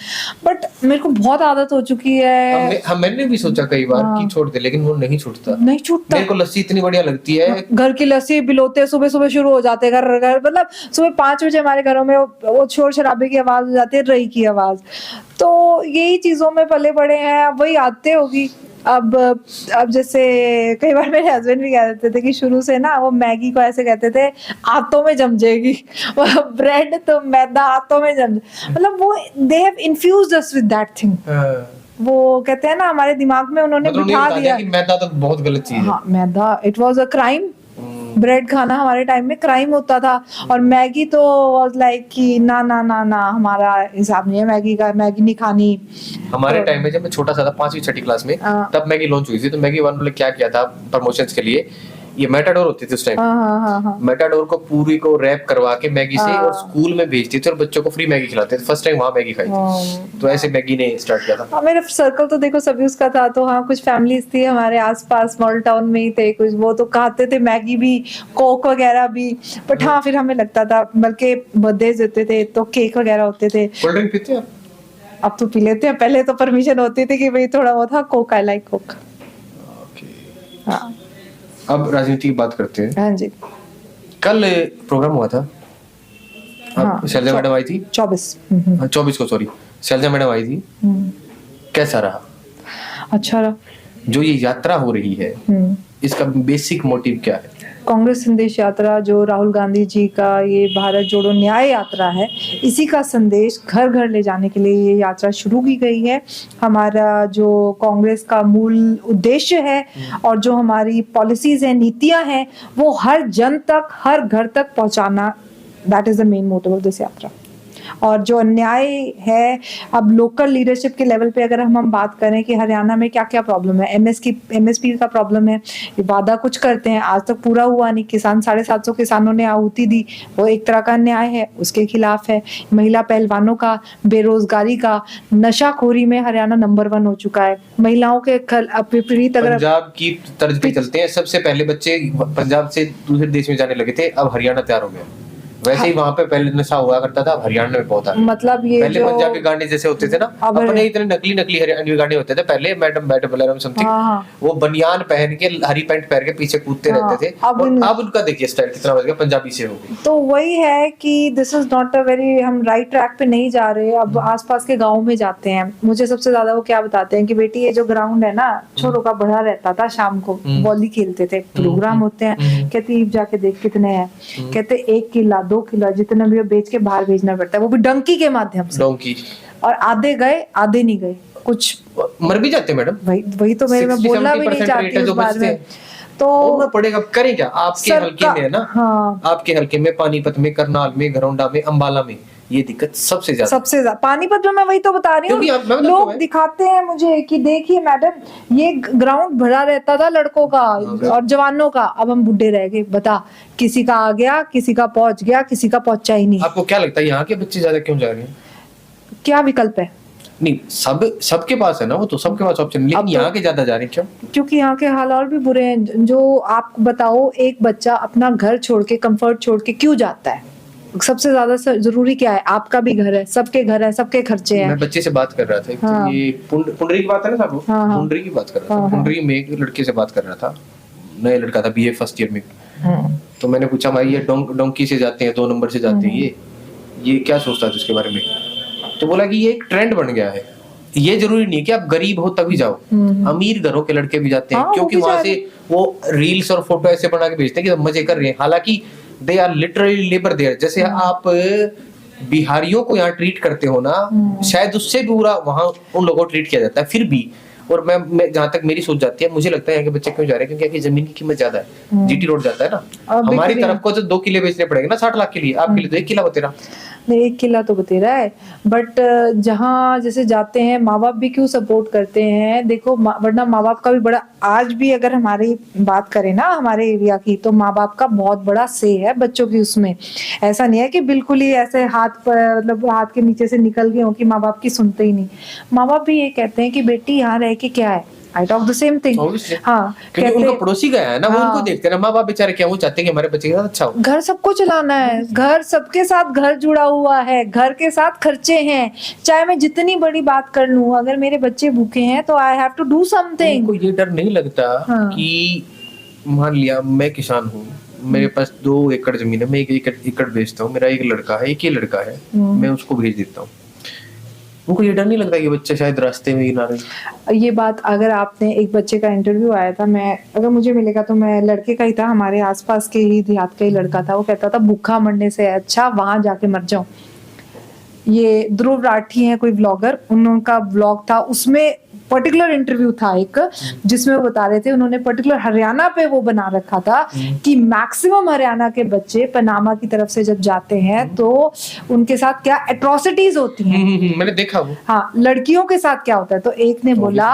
बट मेरे को बहुत आदत हो चुकी है। मैंने भी सोचा कई बार कि छोड़ दे, लेकिन वो नहीं छूटता। नहीं छूटता। मेरे को लस्सी इतनी बढ़िया लगती है, घर की लस्सी बिलोते सुबह सुबह शुरू हो जाते हैं, घर मतलब सुबह 5 बजे हमारे घरों में वो शोर शराबे की आवाज हो जाती है, रई की आवाज। तो यही चीजों में पले बड़े हैं, अब वही आदतें होगी। अब जैसे कई बार मेरे हस्बैंड भी कह देते थे कि शुरू से ना वो मैगी को ऐसे कहते थे आंतों में जम जाएगी, ब्रेड तो मैदा आंतों में जम, मतलब वो they have infused us with that thing. वो कहते हैं ना हमारे दिमाग में उन्होंने बिठा दिया कि मैदा तो बहुत गलत चीज है। हाँ मैदा, it was a crime bread खाना हमारे टाइम में क्राइम होता था, और मैगी तो वाज लाइक कि ना ना ना ना, हमारा हिसाब नहीं है मैगी का, मैगी नहीं खानी। हमारे तो- टाइम में जब मैं छोटा सा था 5वीं 6ठी क्लास में, हाँ। तब मैगी लॉन्च हुई थी। तो मैगी वन ने क्या किया था प्रमोशंस के लिए, ये मेटाडोर होती थी उस टाइम, हाँ। मेटाडोर को पूरी को रैप करवा के मैगी से हाँ। और स्कूल में भेजते थे और बच्चों को फ्री मैगी खिलाते थे। फर्स्ट टाइम वहां मैगी खाई थी, तो ऐसे मैगी ने स्टार्ट किया था। हाँ, मेरा सर्कल तो देखो सभी उसका था, तो हाँ कुछ फैमिलीज थी हमारे आसपास मॉडल टाउन में ही थे कुछ, वो तो खाते थे मैगी भी, कोक वगैरह भी। बट हाँ फिर हमें लगता था, बल्कि बर्थडे होते थे तो केक वगैरह होते थे। कोल्ड ड्रिंक पीते हैं आप? अब तो पी लेते हैं, पहले तो परमिशन होती थी कि भाई थोड़ा बहुत, हाँ कोक, आई लाइक कोक। हाँ अब राजनीति की बात करते हैं। हाँ जी। कल प्रोग्राम हुआ था, हाँ, शैलजा मैडम आई थी 24। 24 को, सॉरी, शैलजा मैडम आई थी। कैसा रहा? अच्छा रहा। जो ये यात्रा हो रही है, इसका बेसिक मोटिव क्या है? कांग्रेस संदेश यात्रा, जो राहुल गांधी जी का ये भारत जोड़ो न्याय यात्रा है, इसी का संदेश घर घर ले जाने के लिए ये यात्रा शुरू की गई है। हमारा जो कांग्रेस का मूल उद्देश्य है और जो हमारी पॉलिसीज हैं, नीतियां हैं, वो हर जन तक, हर घर तक पहुंचाना, that is the main motive of this यात्रा। और जो अन्याय है, अब लोकल लीडरशिप के लेवल पे अगर हम बात करें कि हरियाणा में क्या क्या प्रॉब्लम है, एमएसपी का प्रॉब्लम है, ये वादा कुछ करते हैं आज तक पूरा हुआ नहीं, किसान 750 किसानों ने आहुति दी, वो एक तरह का अन्याय है, उसके खिलाफ है। महिला पहलवानों का, बेरोजगारी का, नशाखोरी में हरियाणा नंबर 1 हो चुका है। महिलाओं के विपरीत अगर पंजाब की तर्ज पे चलते हैं, सबसे पहले बच्चे पंजाब से दूसरे देश में जाने लगे थे, अब हरियाणा तैयार हो गया। वैसे ही वहां पे पहले नशा हुआ करता था, अब हरियाणा में बहुत आ गया। मतलब ये पहले जो पंजाबी गाने जैसे होते थे ना, अब अपने इतने नकली हरियाणवी गाने होते थे पहले, मैडम मैडम समथिंग, हाँ। वो बनियान पहन के हरी पैंट पहन के पीछे कूदते हाँ, रहते थे। अब और अब उनका देखिए स्टाइल कितना बदल गया, पंजाबी से हो गई। तो वही है कि this is not a very, हम राइट ट्रैक पे नहीं जा रहे। अब आसपास के गाँव में जाते हैं, मुझे सबसे ज्यादा वो क्या बताते हैं कि बेटी ये जो ग्राउंड है ना, छोरों का बढ़ा रहता था, शाम को वॉली खेलते थे, प्रोग्राम होते हैं, कहते ईब जाके देख कितने हैं, कहते 1 किला 2 किला जितना भी बेच के बाहर भेजना पड़ता है, वो भी डंकी के माध्यम से। डोंकी। और आधे गए आधे नहीं गए, कुछ मर भी जाते मैडम। वही तो मैं बोलना भी नहीं चाहती उस बारे में। तो होना पड़ेगा, करें क्या? आपके हल्के में है ना, हाँ, आपके हल्के में, पानीपत में, करनाल में, घरौंडा में, अंबाला में ये दिक्कत सबसे ज्यादा। पानीपत में मैं वही तो बता रही हूँ, लोग दिखाते हैं मुझे कि देखिए मैडम ये ग्राउंड भरा रहता था लड़कों का और जवानों का, अब हम बुढ़े रह गए। बता, किसी का आ गया, किसी का पहुंच गया, किसी का पहुंचा ही नहीं। आपको क्या लगता है यहाँ के बच्चे ज्यादा क्यों जा रहे हैं? क्या विकल्प है? नहीं, सबके पास है ना, वो तो सबके पास ऑप्शन, लेकिन यहाँ के ज्यादा जा रहे हैं क्यों? क्योंकि यहाँ के हाल और भी बुरे हैं। जो आप बताओ, एक बच्चा अपना घर छोड़ के, कंफर्ट छोड़ के क्यों जाता है? सबसे ज्यादा जरूरी क्या है? आपका भी घर है, सबके घर है, सबके खर्चे हैं। मैं बच्चे से बात कर रहा था, हाँ। ये पुंडरी की बात है ना साहब, हाँ। पुंडरी की बात कर रहा था। पुंडरी में एक लड़के से बात कर रहा था, नया लड़का था, बीए फर्स्ट ईयर में। तो मैंने पूछा भाई ये डोंकी से जाते हैं, 2 नंबर से जाते हैं, ये क्या सोचता है उसके बारे में? तो बोला कि ये एक ट्रेंड बन गया है, ये जरूरी नहीं कि आप गरीब हो तभी जाओ, अमीर घरों के लड़के भी जाते हैं, क्योंकि वहां से वो रील्स और फोटो ऐसे बना के भेजते हैं कि मजे कर रहे हैं, हालांकि they are literally labour there. जैसे आप बिहारियों को यहाँ ट्रीट करते हो ना, शायद उससे भी बुरा वहां उन लोगों को ट्रीट किया जाता है फिर भी। और मैं जहां तक मेरी सोच जाती है, मुझे लगता है यहाँ के बच्चे क्यों जा रहे हैं, क्योंकि यहाँ की जमीन की कीमत ज्यादा है। जीटी रोड जाता है ना, हमारी तरफ को तो 2 किले बेचने पड़ेंगे ना 60 लाख के लिए, आपके लिए तो 1 किला बतेरा। नहीं, 1 किला तो बतेरा है, बट जहाँ जैसे जाते हैं, माँ बाप भी क्यों सपोर्ट करते हैं? देखो, वरना माँ बाप का भी बड़ा, आज भी अगर हमारी बात करें ना हमारे एरिया की, तो माँ बाप का बहुत बड़ा से है बच्चों की उसमें। ऐसा नहीं है कि बिल्कुल ही ऐसे हाथ पर, मतलब हाथ के नीचे से निकल गए हो कि माँ बाप की सुनते ही नहीं। माँ बाप भी ये कहते हैं कि बेटी यहाँ रह के क्या है, I talk the same thing। हाँ, क्योंकि उनका पड़ोसी गया है ना, वो उनको देखते हैं ना। माँ बाप बेचारे क्या वो चाहते हैं कि हमारे बच्चे के साथ अच्छा हो। घर सबको चलाना है, घर सबके साथ घर जुड़ा हुआ है, घर के साथ खर्चे हैं। चाहे मैं जितनी बड़ी बात कर लूं, अगर मेरे बच्चे भूखे हैं तो I have to do something. उनको ये डर नहीं लगता कि मान लिया मैं किसान हूँ, मेरे पास 2 एकड़ जमीन है, मैं 1 एकड़ बेचता हूँ, मेरा एक लड़का है, एक ही लड़का है, मैं उसको भेज देता हूँ। उनको ये डर नहीं लगता कि बच्चा शायद रास्ते में ही ना रहे? ये बात, अगर आपने, एक बच्चे का इंटरव्यू आया था, मैं अगर मुझे मिलेगा तो मैं, लड़के का ही था, हमारे आसपास के ही देहात का ही लड़का था, वो कहता था भूखा मरने से अच्छा वहां जाके मर जाऊं। ये ध्रुव राठी है कोई व्लॉगर, उनका व्लॉग था, उसमें पर्टिकुलर इंटरव्यू था एक, जिसमें वो बता रहे थे, उन्होंने पर्टिकुलर हरियाणा पे वो बना रखा था कि मैक्सिमम हरियाणा के बच्चे पनामा की तरफ से जब जाते हैं तो उनके साथ क्या एट्रोसिटीज होती हैं। मैंने देखा वो। हाँ, लड़कियों के साथ क्या होता है। तो एक ने बोला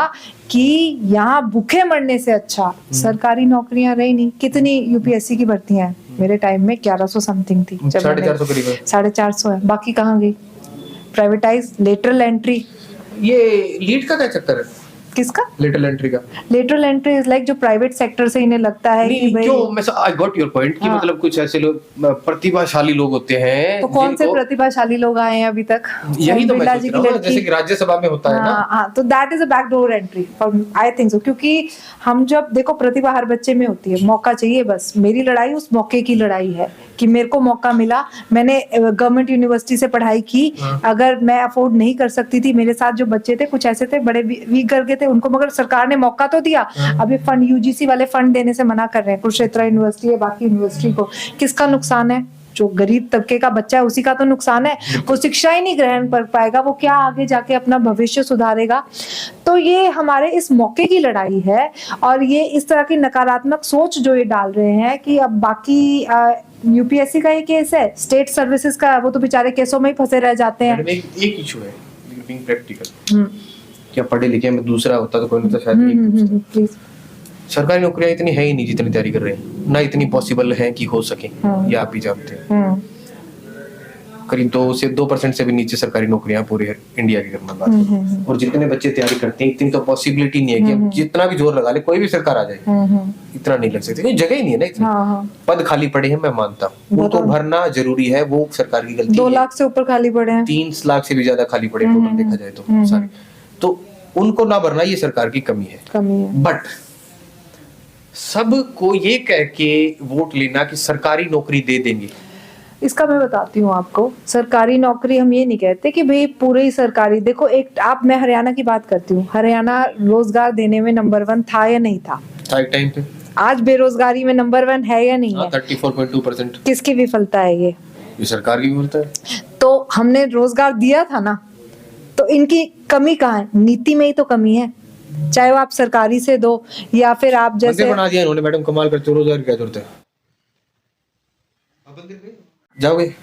कि यहाँ भूखे मरने से अच्छा सरकारी नौकरियां रही नहीं। कितनी यूपीएससी की भर्तियां हैं? मेरे टाइम में 1100 समथिंग थी, 450 करीब है। 450 है, बाकी कहाँ गई? Privatise, lateral entry. ये लीड का क्या चक्कर है? किसका? लिटिल एंट्री का। लेटरल एंट्री इज लाइक जो प्राइवेट सेक्टर से इन्हें लगता है कि भाई क्यों, मैं आई गॉट योर पॉइंट कि हाँ। मतलब कुछ ऐसे लोग प्रतिभाशाली लोग होते हैं। तो कौन से जिनको- प्रतिभाशाली लोग आए हैं अभी तक? यही तो मैं बिरला सोच जी रहा की हूँ, लड़की। जैसे कि राज्यसभा में होता है ना। हाँ, तो that is a backdoor entry for I think so. क्योंकि हम जब देखो, प्रतिभा हर बच्चे में होती है, मौका चाहिए बस। मेरी लड़ाई उस मौके की लड़ाई है कि मेरे को मौका मिला, मैंने गवर्नमेंट यूनिवर्सिटी से पढ़ाई की। अगर मैं अफोर्ड नहीं कर सकती थी, मेरे साथ जो बच्चे थे कुछ ऐसे थे बड़े वीक करके थे, उनको मगर सरकार ने मौका तो दिया। अभी फंड, यूजीसी वाले फंड देने से मना कर रहे हैं कुरुक्षेत्र यूनिवर्सिटी या बाकी यूनिवर्सिटी को। किसका नुकसान है? जो गरीब तबके का बच्चा है उसी का तो नुकसान है। वो शिक्षा ही नहीं ग्रहण कर पाएगा, वो क्या आगे जाके अपना भविष्य सुधारेगा? तो ये हमारे इस मौके की लड़ाई है। और ये इस तरह की नकारात्मक सोच जो ये डाल रहे हैं कि अब बाकी यूपीएससी का ये केस है, स्टेट सर्विसेज का, वो तो बेचारे केसों में ही फंसे रह जाते हैं। मैडम, एक इशू है, बीइंग प्रैक्टिकल। क्या पढ़े लिखे में दूसरा होता तो कोई नहीं, तो शायद नहीं। प्लीज। सरकारी नौकरियां इतनी है ही नहीं जितनी तैयारी कर रहे हैं, ना इतनी पॉसिबल है कि हो सके। ये आप भी जानते हैं। करीब 2 से 2% से भी नीचे सरकारी नौकरियां पूरे इंडिया की करना बात है। और जितने बच्चे तैयारी करते हैं इतनी तो पॉसिबिलिटी नहीं है कि हम जितना भी जोर लगा ले कोई भी सरकार आ जाए, इतना नहीं लग सकते, जगह ही नहीं है ना इतनी। पद खाली पड़े हैं, मैं मानता हूँ, उनको भरना जरूरी है, वो सरकार की गलती 2 है। लाख से ऊपर खाली पड़े हैं, 3 लाख से भी ज्यादा खाली पड़े टोटल देखा जाए तो सारे। तो उनको ना भरना ये सरकार की कमी है। बट सबको ये कह के वोट लेना कि सरकारी नौकरी दे देंगे, इसका मैं बताती हूँ आपको। सरकारी नौकरी हम ये नहीं कहते कि भाई पूरे ही सरकारी। देखो, एक आप, मैं हरियाणा की बात करती हूँ। हरियाणा रोजगार देने में नंबर 1 था या नहीं था? एक टाइम पे। आज बेरोजगारी में नंबर 1 है या नहीं है? 34.2%। किसकी विफलता है ये? सरकार की बोलता है। तो हमने रोजगार दिया था ना, तो इनकी कमी कहाँ है? नीति में ही तो कमी है। चाहे वो आप सरकारी से दो या फिर आप जैसे बना दिया इन्होंने। मैडम कमाल करते, रोजगार क्या जरूरत है? जाओगे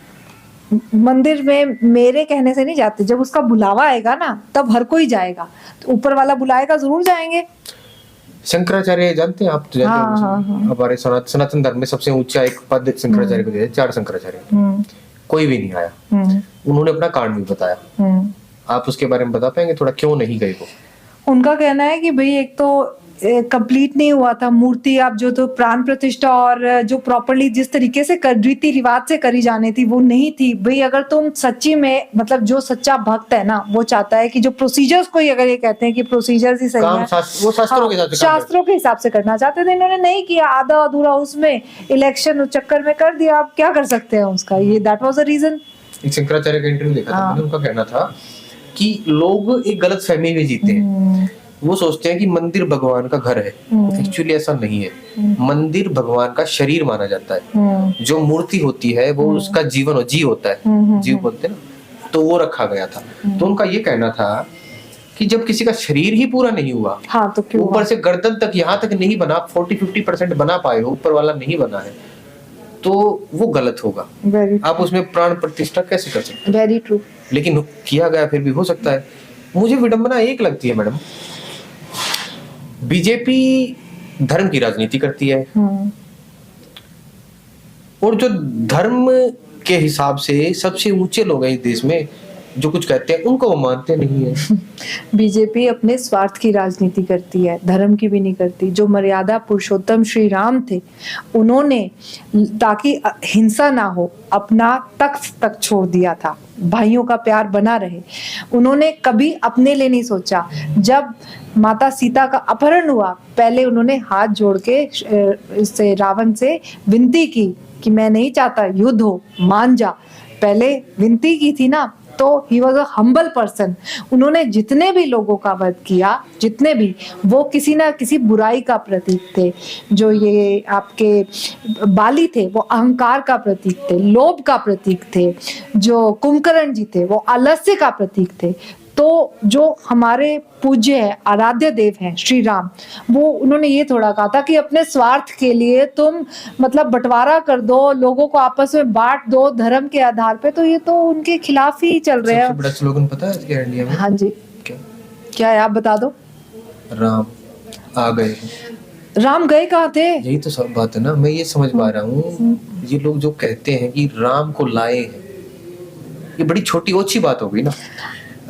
मंदिर में? मेरे कहने से नहीं जाते, जब उसका बुलावा आएगा ना तब हर कोई जाएगा। तो ऊपर वाला बुलाएगा, जरूर जाएंगे। शंकराचार्य जानते हैं आप? तो जानते हाँ। हमारे सनातन धर्म में सबसे ऊंचा एक पद शंकराचार्य को दिया है। 4 शंकराचार्य, कोई भी नहीं आया। उन्होंने अपना कांड भी बताया। आप उसके बारे में बता पाएंगे थोड़ा, क्यों नहीं गए वो? उनका कहना है कि भाई एक तो कंप्लीट नहीं हुआ था मूर्ति, आप जो तो प्राण प्रतिष्ठा और जो प्रॉपरली जिस तरीके से रीति रिवाज से करी जानी थी वो नहीं थी। भाई अगर तुम सच्ची में, मतलब जो सच्चा भक्त है ना, वो चाहता है कि जो प्रोसीजर्स को, अगर ये कहते हैं कि प्रोसीजर्स ही सही है, वो शास्त्रों के हिसाब से शास्त्रों के हिसाब से करना चाहते थे, इन्होंने नहीं किया। आधा अधूरा उसमें इलेक्शन चक्कर में कर दिया। आप क्या कर सकते हैं उसका? ये दैट वाज द रीजन। एक शंकराचार्य का इंटरव्यू देखा था मैंने, उनका कहना था कि लोग एक गलत फहमी में जीते हैं। वो सोचते हैं कि मंदिर भगवान का घर है, एक्चुअली ऐसा नहीं है। मंदिर भगवान का शरीर माना जाता है। जो मूर्ति होती है वो उसका जीवन जीव होता है, जीव बोलते हैं ना, तो वो रखा गया था। तो उनका ये कहना था कि जब किसी का शरीर ही पूरा नहीं हुआ, हाँ, तो क्यों ऊपर से गर्दन तक यहाँ तक नहीं बना, 40-50% बना पाए हो, ऊपर वाला नहीं बना है, तो वो गलत होगा। आप उसमें प्राण प्रतिष्ठा कैसे कर सकते? Very true. लेकिन किया गया, फिर भी हो सकता है। मुझे विडंबना एक लगती है मैडम, बीजेपी धर्म की राजनीति करती है और जो धर्म के हिसाब से सबसे ऊंचे लोग हैं इस देश में, जो कुछ कहते हैं उनको वो मानते नहीं है। बीजेपी अपने स्वार्थ की राजनीति करती है, धर्म की भी नहीं करती। जो मर्यादा पुरुषोत्तम श्री राम थे, उन्होंने ताकि हिंसा ना हो अपना तख्त तक छोड़ दिया था, भाइयों का प्यार बना रहे। उन्होंने कभी अपने लिए नहीं सोचा। जब माता सीता का अपहरण हुआ, पहले उन्होंने हाथ जोड़ के इससे रावण से विनती की कि मैं नहीं चाहता युद्ध हो, मान जा। पहले विनती की थी ना, तो he was a humble person. उन्होंने जितने भी लोगों का वध किया, जितने भी, वो किसी ना किसी बुराई का प्रतीक थे। जो ये आपके बाली थे वो अहंकार का प्रतीक थे, लोभ का प्रतीक थे। जो कुंभकर्ण जी थे वो आलस्य का प्रतीक थे। तो जो हमारे पूज्य है, आराध्य देव हैं श्री राम, वो उन्होंने ये थोड़ा कहा था कि अपने स्वार्थ के लिए तुम मतलब बंटवारा कर दो, लोगों को आपस में बांट दो धर्म के आधार पे, तो ये तो उनके खिलाफ ही चल रहे सबसे हैं। बड़ा स्लोगन पता है आज के इंडिया में? हाँ जी, क्या? क्या है आप बता दो। राम आ गए। राम गए कहाँ थे? यही तो सब बात है ना, मैं ये समझ पा रहा हूँ, ये लोग जो कहते हैं कि राम को लाए हैं, ये बड़ी छोटी ओछी बात हो गई ना।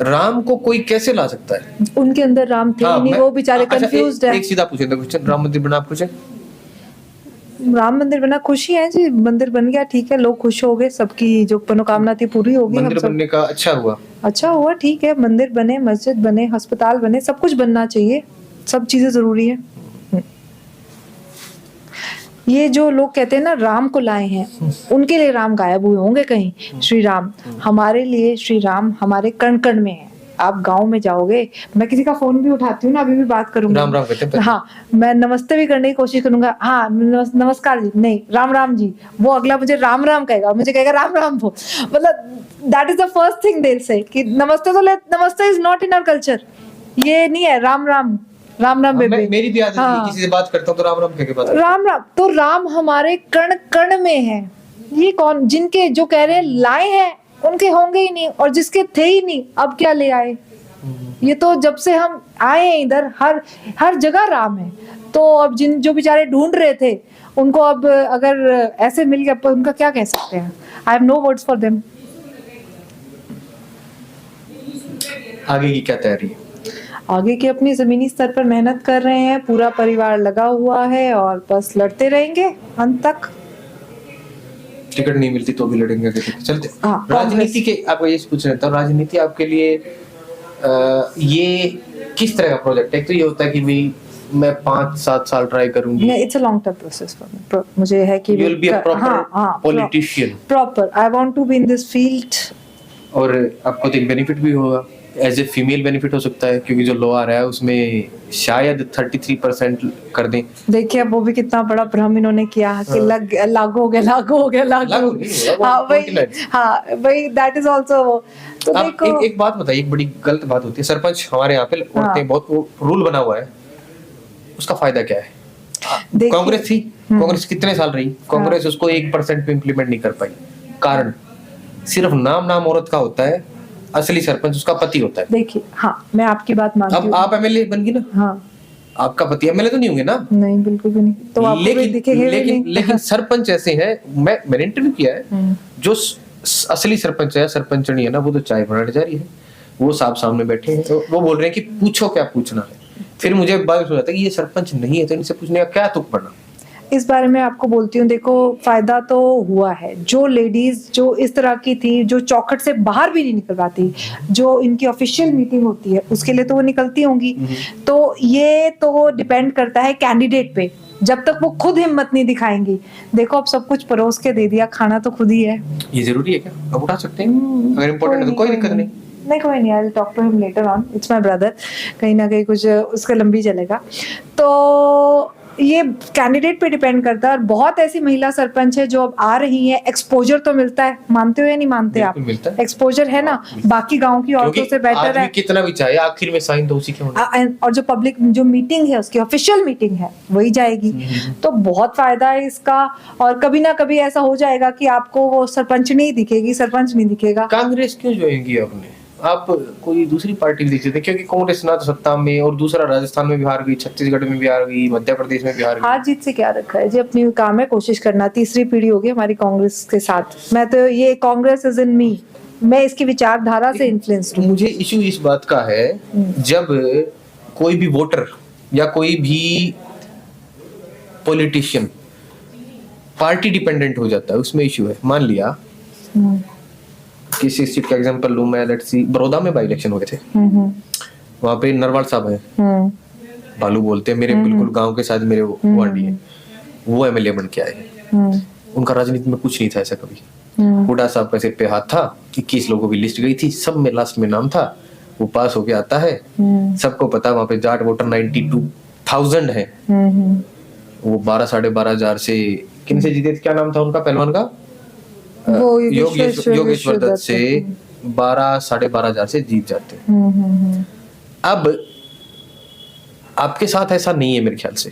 राम को कोई कैसे ला सकता है? उनके अंदर राम थे हाँ, नहीं, मैं- वो बेचारे अच्छा, कंफ्यूज्ड है। एक सीधा पूछे तो क्वेश्चन, राम मंदिर बना, आप पूछे? राम मंदिर बना, खुशी है जी, मंदिर बन गया, ठीक है, लोग खुश हो गए, सबकी जो मनोकामना थी पूरी हो गई। मंदिर हम सब बनने का अच्छा हुआ। अच्छा हुआ, ठीक है, मंदिर बने, मस्जिद बने, अस्पताल बने, सब कुछ बनना चाहिए, सब चीजें जरूरी है। ये जो लोग कहते हैं ना राम को लाए हैं, उनके लिए राम गायब हुए होंगे कहीं। श्री राम हमारे लिए, श्री राम हमारे कण कण में है। आप गांव में जाओगे, मैं किसी का फोन भी उठाती हूँ ना, अभी भी बात करूंगी, राम राम कहते हैं पहले। हाँ, मैं नमस्ते भी करने की कोशिश करूंगा, हाँ नमस्कार जी, नहीं राम राम जी, वो अगला मुझे राम राम कहेगा, मुझे कहेगा राम राम वो, मतलब that is the first thing they say कि नमस्ते, तो namaste is not in our culture, ये नहीं है, राम राम राम राम बेबे। मेरी भी आदत है, हाँ। किसी से बात करता हूँ तो राम राम कह के बात करता राम राम, तो राम हमारे कण कण में है। ये कौन, जिनके जो कह रहे हैं लाए हैं, उनके होंगे ही नहीं, और जिसके थे ही नहीं अब क्या ले आए। ये तो जब से हम आए हैं इधर, हर जगह राम है। तो अब जिन जो बेचारे ढूंढ रहे थे, उनको अब अगर ऐसे मिल गया, तो उनका क्या कह सकते हैं। I have no words for them. आगे की क्या तैयारी है? आगे की अपनी जमीनी स्तर पर मेहनत कर रहे हैं, पूरा परिवार लगा हुआ है, और बस लड़ते रहेंगे अंत तक। टिकट नहीं मिलती तो भी लड़ेंगे आगे तक। चलते हाँ, राजनीति के, आपको ये पूछ रहा था, राजनीति आपके लिए ये किस तरह का प्रोजेक्ट है? तो ये होता है कि भाई मैं 5-7 साल ट्राई करूंगी, it's a long term process for me. मुझे है कि you will be a proper politician, proper I want to be in this field. और आपको तो एक बेनिफिट भी होगा, एज ए फीमेल बेनिफिट हो सकता है, क्योंकि जो लॉ आ रहा है उसमें शायद 33% कर दें। देखिए अब वो भी कितना बड़ा भ्रम इन्होंने किया कि लागू हो गया, लागू हो गया, लागू लागू हो नहीं गया। हुआ, हाँ वो वही, 29। हाँ वही, दैट इज आल्सो। तो आप देखो एक बात बताइए, एक बड़ी गलत बात होती है, सरपंच हमारे यहाँ पे औरतें बहुत, वो रूल बना हुआ है, उसका फायदा क्या है? देखिए- कांग्रेस थी, कांग्रेस कितने साल रही, कांग्रेस उसको 1% पे इम्प्लीमेंट नहीं कर पाई। कारण सिर्फ नाम औरत का होता है, असली सरपंच उसका पति होता है। देखिए, हाँ मैं आपकी बात मानती अब हूँ। आप एमएलए बन गई ना, हाँ, आपका पति एमएलए तो नहीं होंगे ना? नहीं बिल्कुल भी नहीं, तो आपको भी दिखेंगे भी नहीं। लेकिन सरपंच ऐसे हैं, मैंने इंटरव्यू किया है, जो असली सरपंच है, सरपंचनी है ना, वो तो चाय बनाने जा रही है, वो साहब सामने बैठे हैं, तो वो बोल रहे हैं कि पूछो क्या पूछना है। फिर मुझे बात हो जाता है कि ये सरपंच नहीं है, तो इनसे पूछने का क्या तुक पड़ना। इस बारे में आपको बोलती हूँ, देखो फायदा तो हुआ है। जो लेडीज जो इस तरह की थी, जो चौखट से बाहर भी नहीं निकल पाती, जो इनकी ऑफिशियल मीटिंग होती है उसके लिए तो वो निकलती होंगी। तो ये तो डिपेंड करता है कैंडिडेट पे, जब तक वो खुद हिम्मत नहीं दिखाएंगी। देखो अब सब कुछ परोस के दे दिया, खाना तो खुद ही है। ये जरूरी है क्या? आप उठा सकते हैं, अगर इम्पोर्टेंट है तो कोई दिक्कत नहीं। नहीं कोई नहीं, I will talk to him later on, it's my brother, कहीं ना कहीं कुछ उसका लंबी चलेगा। तो ये कैंडिडेट पे डिपेंड करता है, और बहुत ऐसी महिला सरपंच है जो अब आ रही हैं, एक्सपोजर तो मिलता है, मानते हो या नहीं मानते आप? बिल्कुल मिलता है। एक्सपोजर है ना, बाकी गांव की औरतों से बेटर आदमी है। कितना भी चाहे, आखिर में साइन तो उसी के होना। और जो पब्लिक जो मीटिंग है, उसकी ऑफिशियल मीटिंग है, वही जाएगी। तो बहुत फायदा है इसका, और कभी ना कभी ऐसा हो जाएगा कि आपको वो सरपंच नहीं दिखेगी, सरपंच नहीं दिखेगा। कांग्रेस क्यों ज्वाइन किया आपने? आप कोई दूसरी पार्टी भी देखते थे, क्योंकि कांग्रेस ना तो सत्ता में, और दूसरा राजस्थान में भी हार गई, छत्तीसगढ़ में भी हार गई, मध्य प्रदेश में भी हार गई। हार जीत से क्या रखा है जी, अपनी काम है, कोशिश करना। तीसरी पीढ़ी होगी हमारी कांग्रेस के साथ। मैं तो ये कांग्रेस इज इन मी, मैं इसकी विचारधारा से इन्फ्लुएंस्ड हूँ। मुझे इशू इस बात का है, जब कोई भी वोटर या कोई भी पॉलिटिशियन पार्टी डिपेंडेंट हो जाता है, उसमें इशू है। मान लिया किसी सीट का एग्जांपल लूं मैं, लेट्स सी बड़ौदा में बाई इलेक्शन हुए थे, वहां पे नरवाल साहब है, बालू बोलते हैं, मेरे बिल्कुल गांव के साथ मेरे वो आंटी है, वो एमएलए बन के आए। उनका राजनीति में कुछ नहीं था ऐसा कभी। हुड्डा साहब का सिर पे हाथ था, 21 लोगों की लिस्ट गई थी, सब में लास्ट में नाम था, वो पास होके आता है। सबको पता वहां पे जाट वोटर 92,000 है। वो 12-12,500 से किन से जीते थे? क्या नाम था उनका पहलवान का? योगेश्वर दत्त से 12 साढ़े 12,000 से जीत जाते हैं। अब आपके साथ ऐसा नहीं है मेरे ख्याल से,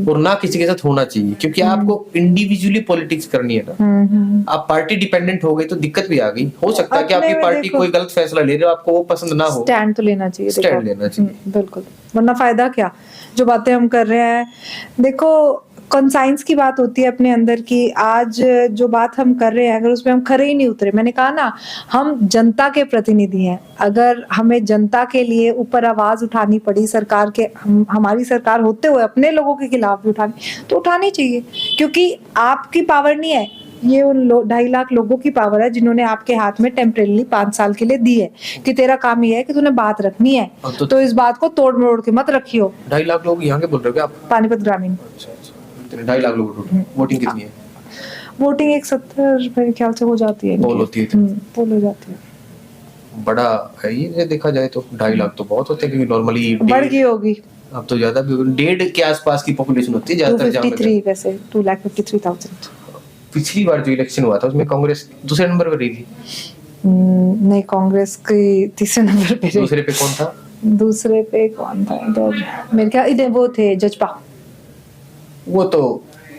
और ना किसी के साथ होना चाहिए, क्योंकि आपको इंडिविजुअली पॉलिटिक्स करनी है ना। आप पार्टी डिपेंडेंट हो गए तो दिक्कत भी आ गई। हो सकता है कि अपने आपकी में पार्टी देखो, कोई गलत फैसला ले रहे हो, आपको वो पसंद ना हो, स्टैंड तो लेना चाहिए। स्टैंड देखो, लेना चाहिए। बिल्कुल, वरना फायदा क्या। जो बातें हम कर रहे हैं, देखो कॉन्साइंस की बात होती है अपने अंदर की। आज जो बात हम कर रहे हैं, अगर उसमें हम खरे ही नहीं उतरे, मैंने कहा ना, हम जनता के प्रतिनिधि हैं। अगर हमें जनता के लिए ऊपर आवाज उठानी पड़ी, सरकार के, हमारी सरकार होते हुए अपने लोगों के खिलाफ भी उठानी, तो उठानी चाहिए, क्योंकि आपकी पावर नहीं है ये, उन 2.5 लाख लोगों की पावर है जिन्होंने आपके हाथ में टेम्परेरी 5 साल के लिए दी है कि तेरा काम ये है कि तूने बात रखनी है, तो इस बात को तोड़ मरोड़ के मत रखियो। 2.5 लाख लोग यहाँ के बोल रहे हो क्या आप? पानीपत ग्रामीण। अच्छा, 2.5 लाख लोग वोटिंग कितनी है? वोटिंग 170 मेरे ख्याल से हो जाती है, पोल होती है, पोल हो जाती है। बड़ा है ये, देखा जाए तो 2.5 लाख तो बहुत होते हैं, क्योंकि नॉर्मली बढ़ गई होगी, अब तो ज्यादा भी 1.5 के आसपास की पॉपुलेशन होती है ज्यादातर जहाँ में। 253 वैसे 2,53,000। पिछली बार जो इलेक्शन हुआ था उसमें कांग्रेस दूसरे नंबर पर रही थी। नहीं, कांग्रेस की तीसरे नंबर पे रही। दूसरे पे कौन था? दूसरे पे कौन था इधर, मेरे ख्याल इधर वो थे जजपा। वो तो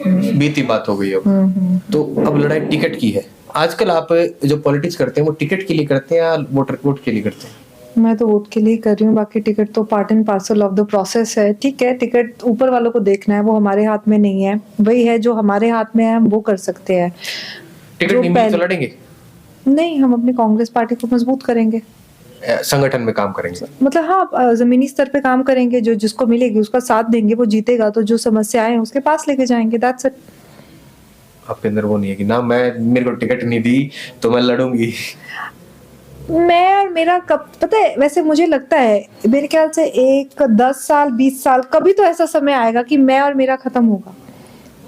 बीती बात हो गई अब। तो अब लड़ाई टिकट की है। आजकल आप जो पॉलिटिक्स करते हैं वो टिकट के लिए करते हैं या वोट के लिए करते हैं? मैं तो वोट के लिए कर रही हूँ, बाकी टिकट तो part and parcel of the process है। ठीक है, टिकट ऊपर वालों को देखना है, वो हमारे हाथ में नहीं है। वही है जो हमारे हाथ में है, हम वो कर सकते हैं। टिकट नहीं मिले तो लड़ेंगे? नहीं, हम अपनी कांग्रेस पार्टी को मजबूत करेंगे, संगठन में काम करेंगे, मतलब हाँ, जमीनी स्तर पे काम करेंगे। जो जिसको मिलेगी उसका साथ देंगे, वो जीतेगा तो जो समस्याएं हैं उसके पास लेके जाएंगे, दैट्स इट। आपके अंदर वो नहीं है कि ना मेरे को टिकट नहीं दी तो मैं लड़ूंगी? मैं और मेरा कब पता है, वैसे मुझे लगता है मेरे ख्याल से 10 साल 20 साल कभी तो ऐसा समय आएगा कि मैं और मेरा खत्म होगा,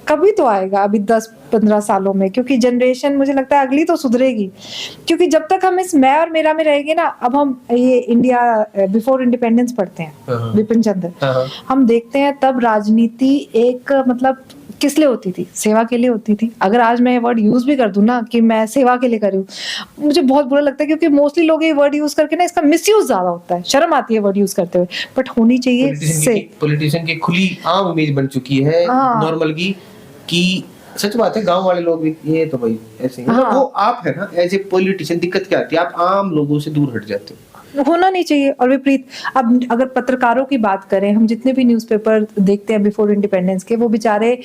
कभी तो आएगा, अभी 10-15 सालों में, क्योंकि जनरेशन मुझे लगता है अगली तो सुधरेगी। क्योंकि जब तक हम इस मैं और मेरा में रहेंगे ना, अब हम ये इंडिया बिफोर इंडिपेंडेंस पढ़ते हैं, विपिन चंद्र, हम देखते हैं तब राजनीति एक मतलब किस लिए होती थी? सेवा के लिए होती थी। अगर आज मैं ये वर्ड यूज भी कर दूं ना कि मैं सेवा के लिए कर रही हूँ, मुझे बहुत बुरा लगता है, क्योंकि मोस्टली लोग ये वर्ड यूज करके ना इसका मिसयूज ज्यादा होता है, शर्म आती है वर्ड यूज करते हुए, बट होनी चाहिए। पॉलिटिशियन की खुली आम इमेज बन चुकी है नॉर्मल की, कि सच बात है, गांव वाले लोग भी ये तो भाई ऐसे ही, वो आप है ना एज ए पॉलिटिशियन, दिक्कत क्या आती है, आप आम लोगों से दूर हट जाते हो। होना नहीं चाहिए। और विपरीत, अब अगर पत्रकारों की बात करें, हम जितने भी न्यूज़पेपर देखते हैं बिफोर इंडिपेंडेंस के, वो बेचारे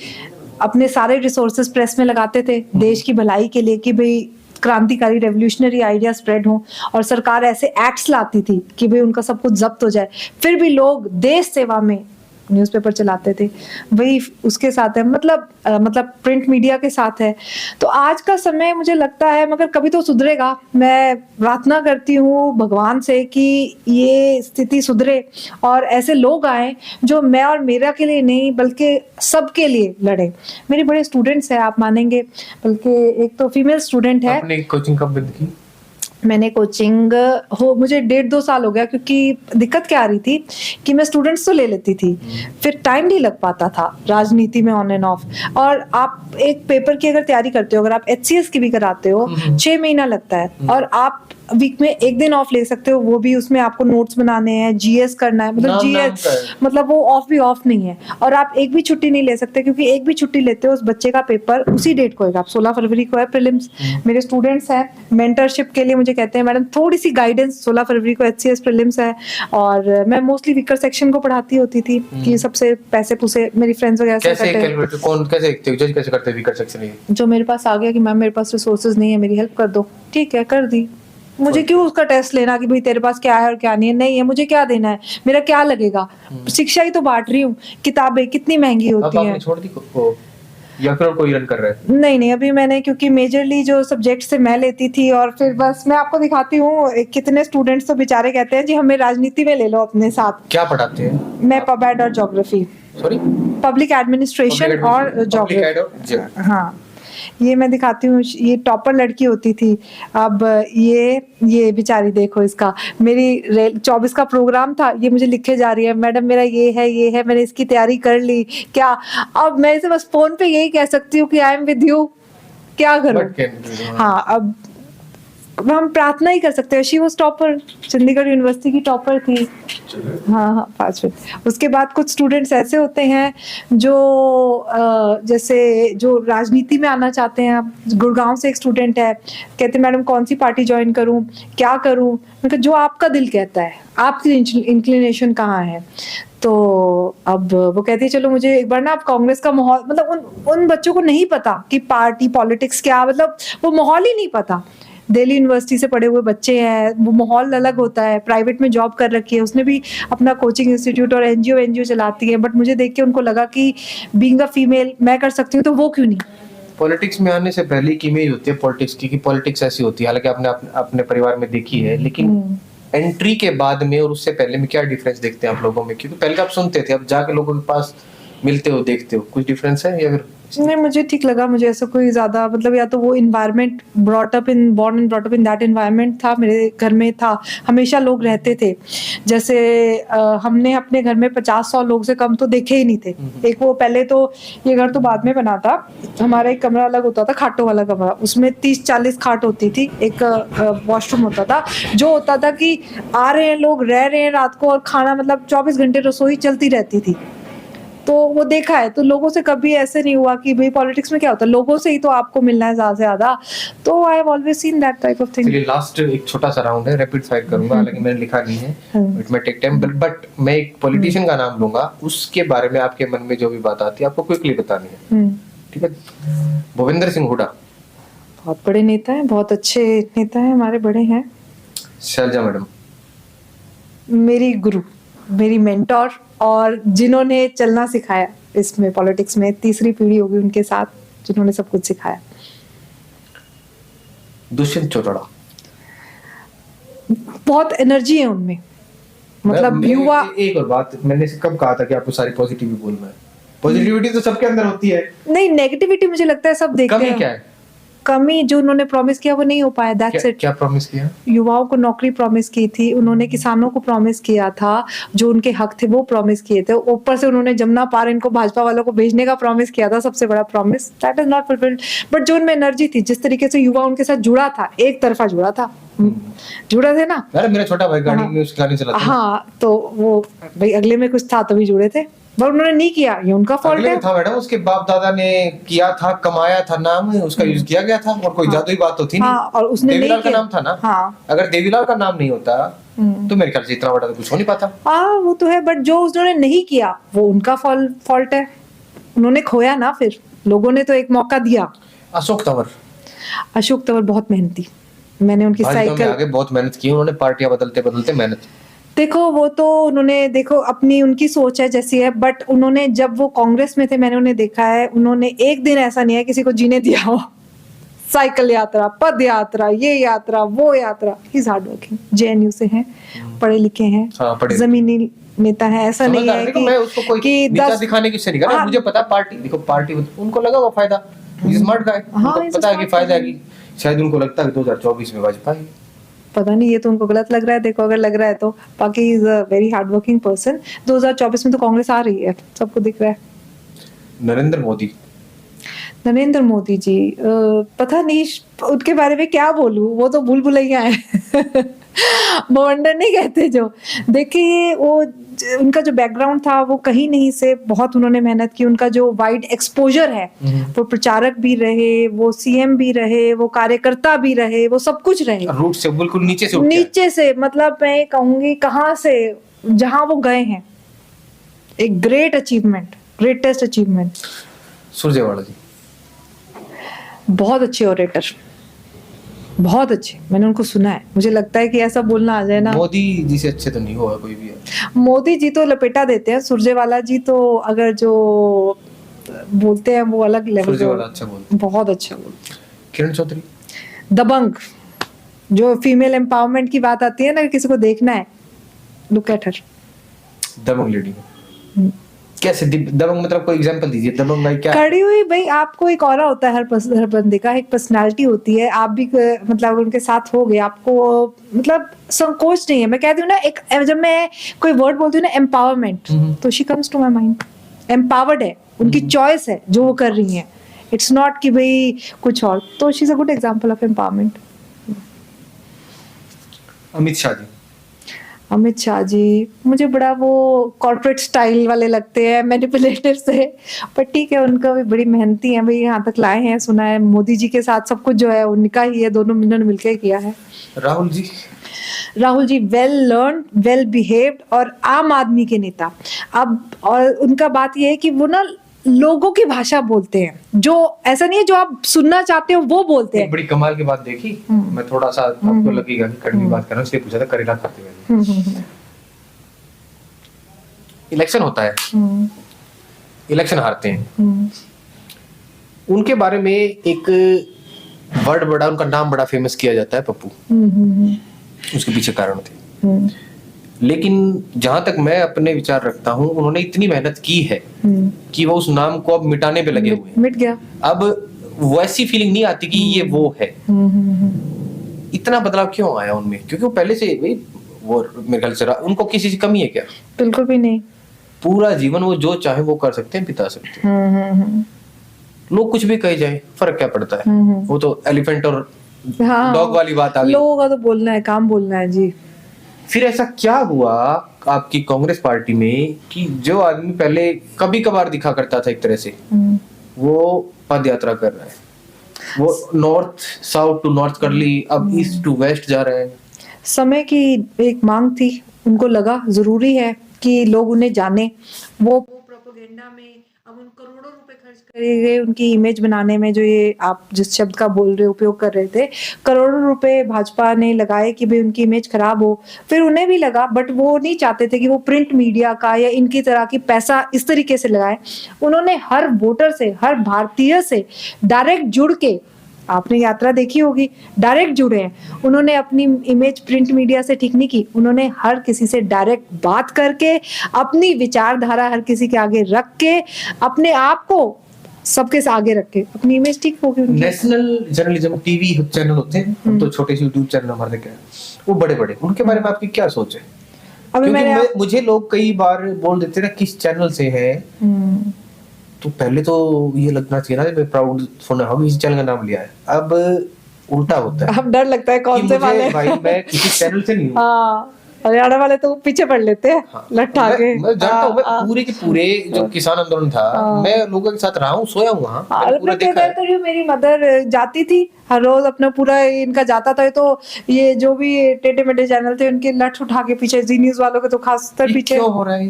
अपने सारे रिसोर्सेज प्रेस में लगाते थे देश की भलाई के लिए, कि भाई क्रांतिकारी रेवोल्यूशनरी आइडिया स्प्रेड हो, और सरकार ऐसे एक्ट्स लाती थी कि भाई उनका सब कुछ जब्त हो जाए, फिर भी लोग देश सेवा में न्यूज़पेपर चलाते थे। वही उसके साथ है, मतलब प्रिंट मीडिया के साथ है। तो आज का समय मुझे लगता है, मगर कभी तो सुधरेगा। मैं प्रार्थना करती हूँ भगवान से कि ये स्थिति सुधरे और ऐसे लोग आए जो मैं और मेरा के लिए नहीं बल्कि सबके लिए लड़े। मेरे बड़े स्टूडेंट्स हैं, आप मानेंगे, बल्कि एक तो फीमेल स्टूडेंट है। आपने कोचिंग कब बंद की? मैंने कोचिंग मुझे 1.5-2 साल हो गया, क्योंकि दिक्कत क्या आ रही थी कि मैं स्टूडेंट्स तो ले लेती थी, फिर टाइम नहीं लग पाता था राजनीति में ऑन एंड ऑफ। और आप एक पेपर की अगर तैयारी करते हो, अगर आप HCS की भी कराते हो, 6 महीना लगता है, और आप वीक में 1 दिन ऑफ ले सकते हो, वो भी उसमें आपको नोट्स बनाने हैं, GS करना है, मतलब GS मतलब वो ऑफ भी ऑफ नहीं है। और आप एक भी छुट्टी नहीं ले सकते, क्योंकि एक भी छुट्टी लेते हो उस बच्चे का पेपर उसी डेट को है, 16 फरवरी को है प्रीलिम्स। मेरे स्टूडेंट्स हैं, मेंटरशिप के लिए मुझे कहते हैं मैडम थोड़ी सी गाइडेंस, 16 फरवरी को HCS प्रीलिम्स है, और मैं मोस्टली वीकर सेक्शन को पढ़ाती होती थी कि सबसे पैसे पुसे मेरी फ्रेंड्स वगैरह से कैसे कौन कैसे जज कैसे करते वीकर सेक्शन? जो मेरे पास आ गया कि मैम मेरे पास रिसोर्सेज नहीं है, मेरी हेल्प कर दो, ठीक है कर दी। मुझे क्यों उसका टेस्ट लेना कि भाई तेरे पास क्या है और क्या नहीं है? नहीं है, मुझे क्या देना है, मेरा क्या लगेगा? शिक्षा ही तो बांट रही हूँ। किताबें कितनी महंगी होती हैं। छोड़ दी को या फिर कोई रन कर रहा है? नहीं, अभी मैंने, क्योंकि मेजरली जो सब्जेक्ट से मैं लेती थी, और फिर बस मैं आपको दिखाती हूँ कितने स्टूडेंट्स तो बेचारे कहते हैं जी हमें राजनीति में ले लो अपने साथ। क्या पढ़ाते हैं? मैं पबएड और ज्योग्राफी, सॉरी पब्लिक एडमिनिस्ट्रेशन और ज्योग्राफी। हाँ, ये मैं दिखाती हूँ, ये टॉपर लड़की होती थी। अब ये बेचारी देखो, इसका मेरी 24 का प्रोग्राम था, ये मुझे लिखे जा रही है मैडम मेरा ये है, मैंने इसकी तैयारी कर ली क्या? अब मैं इसे बस फोन पे यही कह सकती हूँ कि आई एम विद यू, क्या करूँ? हाँ, अब हम प्रार्थना ही कर सकते हैं। She was topper, Chandigarh university की टॉपर थी। हाँ हाँ 5 मिनट। उसके बाद कुछ स्टूडेंट्स ऐसे होते हैं जो जैसे जो राजनीति में आना चाहते हैं। गुड़गांव से एक स्टूडेंट है, कहते मैडम कौन सी पार्टी ज्वाइन करूं, क्या करूं। मैं कहा जो आपका दिल कहता है, आपकी इंक्लिनेशन कहाँ है। तो अब वो कहती है चलो मुझे एक बार ना आप कांग्रेस का माहौल, मतलब उन बच्चों को नहीं पता कि पार्टी पॉलिटिक्स क्या, मतलब वो माहौल ही नहीं पता। दिल्ली यूनिवर्सिटी से पढ़े हुए बच्चे हैं, वो माहौल अलग होता है। प्राइवेट में जॉब कर रखी है उसने भी, अपना कोचिंग इंस्टीट्यूट और एनजीओ चलाती है। बट मुझे देख के उनको लगा कि बीइंग अ फीमेल मैं कर सकती हूँ, तो वो क्यों नहीं। पॉलिटिक्स में आने से पहले की इमेज होती है पॉलिटिक्स की, कि पॉलिटिक्स ऐसी होती है, हालांकि आपने अपने परिवार में देखी है, लेकिन एंट्री के बाद में और उससे पहले में क्या डिफरेंस देखते हैं आप लोगों में? क्योंकि पहले आप सुनते थे, अब जाके लोगों के पास मिलते हो, देखते हो, कुछ डिफरेंस है या फिर? नहीं, मुझे ठीक लगा। मुझे ऐसा कोई ज्यादा, मतलब या तो वो environment, born and brought up in that environment था, मेरे घर में था, हमेशा लोग रहते थे। जैसे हमने अपने घर में 50-100 लोग से कम तो देखे ही नहीं थे। एक वो पहले तो, ये घर तो बाद में बना था, हमारा एक कमरा अलग होता था, खाटों वाला कमरा, उसमें 30-40 खाट होती थी, एक वॉशरूम होता था। जो होता था कि आ रहे हैं लोग, रह रहे हैं रात को, और खाना, मतलब 24 घंटे रसोई चलती रहती थी। तो वो देखा है, तो लोगों से कभी ऐसे नहीं हुआ कि भाई पॉलिटिक्स में क्या होता है, लोगों से ही तो आपको मिलना है ज्यादा से ज्यादा। तो I have always seen that type of thing. चलिए लास्ट एक छोटा सा राउंड है, रैपिड फायर करूंगा, हालांकि मैंने लिखा नहीं है, इट में टेक टाइम, बट मैं एक पॉलिटिशियन का नाम लूंगा, उसके बारे में आपके मन में जो भी बात आती है आपको क्विकली बतानी है, ठीक है? भूपेंद्र सिंह हुड्डा। बहुत बड़े नेता हैं, बहुत अच्छे नेता हैं, हमारे बड़े हैं। शैलजा मैडम। मेरी गुरु, मेरी मेंटोर, और जिन्होंने चलना सिखाया इसमें पॉलिटिक्स में, तीसरी पीढ़ी होगी उनके साथ, जिन्होंने सब कुछ सिखाया। दुष्यंत चौटाला। बहुत एनर्जी है उनमें, मतलब युवा। एक और बात, मैंने कब कहा था कि आपको सारी पॉजिटिव बोलना है? पॉजिटिविटी तो सबके अंदर होती है। नहीं, नेगेटिविटी मुझे लगता है सब देखते हैं। कमी क्या है? कमी जो उन्होंने प्रॉमिस किया वो नहीं हो पाया, दैट्स इट। क्या प्रॉमिस किया? युवाओं को नौकरी प्रॉमिस की थी उन्होंने, किसानों को प्रॉमिस किया था, जो उनके हक थे वो प्रॉमिस किए थे। ऊपर से उन्होंने जमुना पार इनको भाजपा वालों को भेजने का प्रॉमिस किया था, सबसे बड़ा promise, that is not fulfilled. But जो उनमें एनर्जी थी, जिस तरीके से युवा उनके साथ जुड़ा था, एक तरफा जुड़ा था, जुड़े थे ना। अरे मेरा छोटा भाई गाड़ी में उसकी गाड़ी चलाता है। हाँ, तो वो भाई अगले में कुछ था तभी जुड़े थे, पर उन्होंने नहीं किया, ये उनका फॉल्ट है। था मैडम, उसके बाप दादा ने किया था, कमाया था, नाम उसका यूज किया गया था, और कोई जादुई बात तो थी नहीं। हाँ, और उसने देवीलाल नहीं का किया। नाम था ना। हाँ। अगर देवीलाल का नाम नहीं होता तो मेरे ख्याल से इतना बड़ा तो कुछ हो नहीं पाता। हाँ वो तो है, बट जो उन्होंने नहीं किया वो उनका फॉल्ट है। उन्होंने खोया ना, फिर लोगों ने तो एक मौका दिया। अशोक तंवर। अशोक तंवर बहुत मेहनती, मैंने उनकी भाजपा में साइकिल, आगे बहुत मेहनत की उन्होंने, पार्टियां बदलते बदलते मेहनत। देखो वो तो उन्होंने, देखो अपनी उनकी सोच है जैसी है, बट उन्होंने जब वो कांग्रेस में थे मैंने उन्हें देखा है, उन्होंने एक दिन ऐसा नहीं है किसी को जीने दिया हो। साइकिल यात्रा, पद यात्रा, ये यात्रा, वो यात्रा, he is hard working, JNU से हैं, पढ़े लिखे हैं, जमीनी नेता है। ऐसा नहीं है कि मैं उसको कोई नीचा दिखाने की से नहीं कर रहा, मुझे पता पार्टी, देखो पार्टी उनको लगा वो फायदा, स्मार्ट गाय, पता है कि फायदा है, कि शायद उनको लगता है 2024 में भाजपा ही। पता नहीं, ये तो उनको गलत लग रहा है। देखो अगर लग रहा है तो, बाकी is a very hard working person. 2024 में तो कांग्रेस आ रही है, सबको दिख रहा है। नरेंद्र मोदी। नरेंद्र मोदी जी, पता नहीं उनके बारे में क्या बोलूं, वो तो भूल भुलैया है। बवंडर नहीं कहते जो, देखिए वो उनका जो बैकग्राउंड था वो कहीं नहीं से, बहुत उन्होंने मेहनत की। उनका जो वाइड एक्सपोजर है, वो प्रचारक भी रहे, वो सीएम भी रहे, वो कार्यकर्ता भी रहे, वो सब कुछ रहे, रूट से बिल्कुल नीचे से, मतलब मैं कहूंगी कहाँ से जहां वो गए हैं, एक great achievement, greatest achievement. Surjewala ji बहुत अच्छे ऑरेटर, बहुत अच्छे, मैंने उनको सुना है, मुझे लगता है कि ऐसा बोलना आ जाए ना। मोदी जी से अच्छे तो नहीं हुआ कोई भी है। मोदी जी तो लपेटा देते हैं, सुरजेवाला जी तो अगर जो बोलते हैं वो अलग लेवल, सुरजेवाला अच्छा बोलते, बहुत अच्छा बोलते। किरण चौधरी दबंग, जो फीमेल एम्पावरमेंट की बात आती है ना, किसी को देखना है, लुक एट हर। दबंग लेडी कैसे? दबंग मतलब कोई एग्जांपल दीजिए, दबंग भाई क्या? खड़ी हुई भाई, आपको एक ऑरा होता है, हर बंदे का एक पर्सनालिटी होती है, आप भी मतलब उनके साथ हो गए, आपको मतलब संकोच नहीं है। मैं कहती हूँ ना, एक जब मैं कोई वर्ड बोलती हूँ ना, एम्पावरमेंट, तो she comes to my mind. Empowered है, उनकी चॉइस है जो वो कर रही है, इट्स नॉट कि भाई कुछ और। तो she is a good example of empowerment. Amit Shah ji. Amit Shah ji मुझे बड़ा वो कॉर्पोरेट स्टाइल वाले लगते हैं, मैनिपुलेटर से, पर ठीक है, उनका भी बड़ी मेहनती है भाई, यहाँ तक लाए हैं। सुना है मोदी जी के साथ सब कुछ जो है उनका ही है, दोनों मिलकर मिलकर किया है। Rahul ji. Rahul ji well learn, well behaved और आम आदमी के नेता। अब और उनका बात यह है कि वो ना लोगों की भाषा बोलते हैं, जो ऐसा नहीं है जो आप सुनना चाहते हो वो बोलते एक हैं। बड़ी कमाल की बात देखी, मैं थोड़ा सा आपको लगेगा कि कड़वी बात कर रहा हूँ, इसलिए पूछा था, करेला खाते हुए। इलेक्शन होता है, इलेक्शन हारते हैं, उनके बारे में एक वर्ड बड़ा, उनका नाम बड़ा फेमस किया जाता है, पप्पू। उसके पीछे कारण थे, लेकिन जहां तक मैं अपने विचार रखता हूं, उन्होंने इतनी मेहनत की है कि वो उस नाम को अब मिटाने पे लगे हुए हैं। मिट गया। अब वैसी फीलिंग नहीं आती कि ये वो है। इतना बदलाव क्यों आया उनमें? क्योंकि वो पहले से वो मेरे ख्याल से उनको किसी की कमी है क्या? बिल्कुल भी नहीं। पूरा जीवन वो जो चाहे वो कर सकते हैं, बिता सकते हैं। लोग कुछ भी कहे जाए, फर्क क्या पड़ता है? वो तो एलिफेंट और डॉग वाली बात आ गई। लोगों का तो बोलना है, काम बोलना है जी। फिर ऐसा क्या हुआ आपकी कांग्रेस पार्टी में कि जो आदमी पहले कभी कभार दिखा करता था एक तरह से, वो पद यात्रा कर रहा है, वो नॉर्थ साउथ टू नॉर्थ कर ली, अब ईस्ट टू वेस्ट जा रहे हैं? समय की एक मांग थी, उनको लगा जरूरी है कि लोग उन्हें जाने। वो प्रोपेगेंडा में अब उन करोड़ों रुपए खर्च करे गए उनकी इमेज बनाने में, जो ये आप जिस शब्द का बोल रहे उपयोग कर रहे थे, करोड़ों रुपए भाजपा ने लगाए कि भाई उनकी इमेज खराब हो। फिर उन्हें भी लगा, बट वो नहीं चाहते थे कि वो प्रिंट मीडिया का या इनकी तरह की पैसा इस तरीके से लगाए। उन्होंने हर वोटर से, हर भारतीय से डायरेक्ट जुड़ के, आपने यात्रा देखी होगी, डायरेक्ट जुड़े हैं। उन्होंने अपनी इमेज प्रिंट मीडिया से ठीक नहीं की, उन्होंने हर किसी से डायरेक्ट बात करके, अपनी विचारधारा हर किसी के आगे रख के, अपने आप को सबके से आगे रख के अपनी इमेज ठीक होगी उनकी। नेशनल जर्नलिज्म टीवी चैनल होते हैं, हम तो छोटे से यूट्यूब चैनल हमारे देखे हैं, वो बड़े बड़े, उनके बारे में आपकी क्या सोच है? क्योंकि मुझे लोग कई बार बोल देते ना किस चैनल से है, तो पहले तो ये लगना चाहिए ना, मैं प्राउड फोन हम इस चैनल का नाम लिया है। अब उल्टा होता है, अब डर लगता है कौन से वाले। भाई मैं किसी चैनल से नहीं हूँ। हाँ, हरियाणा वाले तो पीछे पड़ लेते हैं। हाँ, लट्ठा के। मैं जानता हूँ, मैं पूरे के पूरे जो किसान आंदोलन था, मैं लोगों के साथ रहा हूँ, सोया हूँ वहाँ, पूरा देखा है। तो मेरी मदर जाती थी हर रोज, अपना पूरा इनका जाता था, तो ये जो भी टेढ़े मेढ़े चैनल थे उनके लठ उठा के पीछे, जी न्यूज वालों के तो खासकर पीछे। क्यों हो रहा है?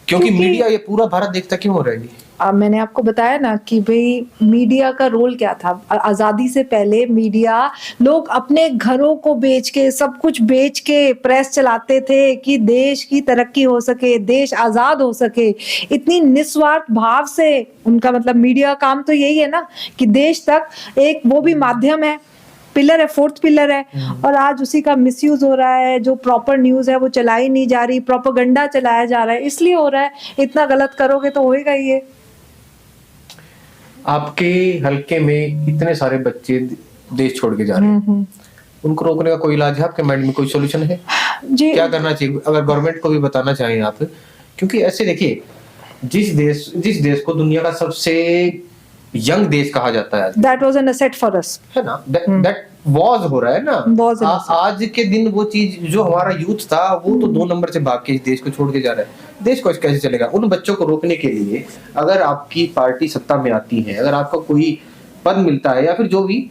क्योंकि मीडिया ये पूरा भारत देखता क्यों हो रहा है? मैंने आपको बताया ना कि भाई मीडिया का रोल क्या था। आजादी से पहले मीडिया, लोग अपने घरों को बेच के, सब कुछ बेच के प्रेस चलाते थे कि देश की तरक्की हो सके, देश आजाद हो सके। इतनी निस्वार्थ भाव से उनका, मतलब मीडिया काम तो यही है ना कि देश तक एक वो भी माध्यम है, पिलर है, फोर्थ पिलर है, और आज उसी का मिसयूज हो रहा है। जो प्रॉपर न्यूज है वो चलाई नहीं जा रही, प्रोपेगेंडा चलाया जा रहा है, इसलिए हो रहा है। इतना गलत करोगे तो होएगा ही ये। आपके हलके में इतने सारे बच्चे देश छोड़ के जा रहे हैं, उनको रोकने का कोई इलाज है आपके माइंड में? कोई सॉल्यूशन है जी? क्या करना चाहिए अगर गवर्नमेंट को भी बताना चाहें आप? क्योंकि ऐसे देखिए, जिस देश को दुनिया का सबसे यंग देश कहा जाता है, that was an asset for us, है ना, दैट वाज हो रहा है ना। आज के दिन वो चीज जो हमारा यूथ था, वो तो 2 नंबर से भाग के इस देश को छोड़ के जा रहा है। देश को कैसे चलेगा? उन बच्चों को रोकने के लिए अगर आपकी पार्टी सत्ता में आती है, अगर आपको कोई पद मिलता है या फिर जो भी,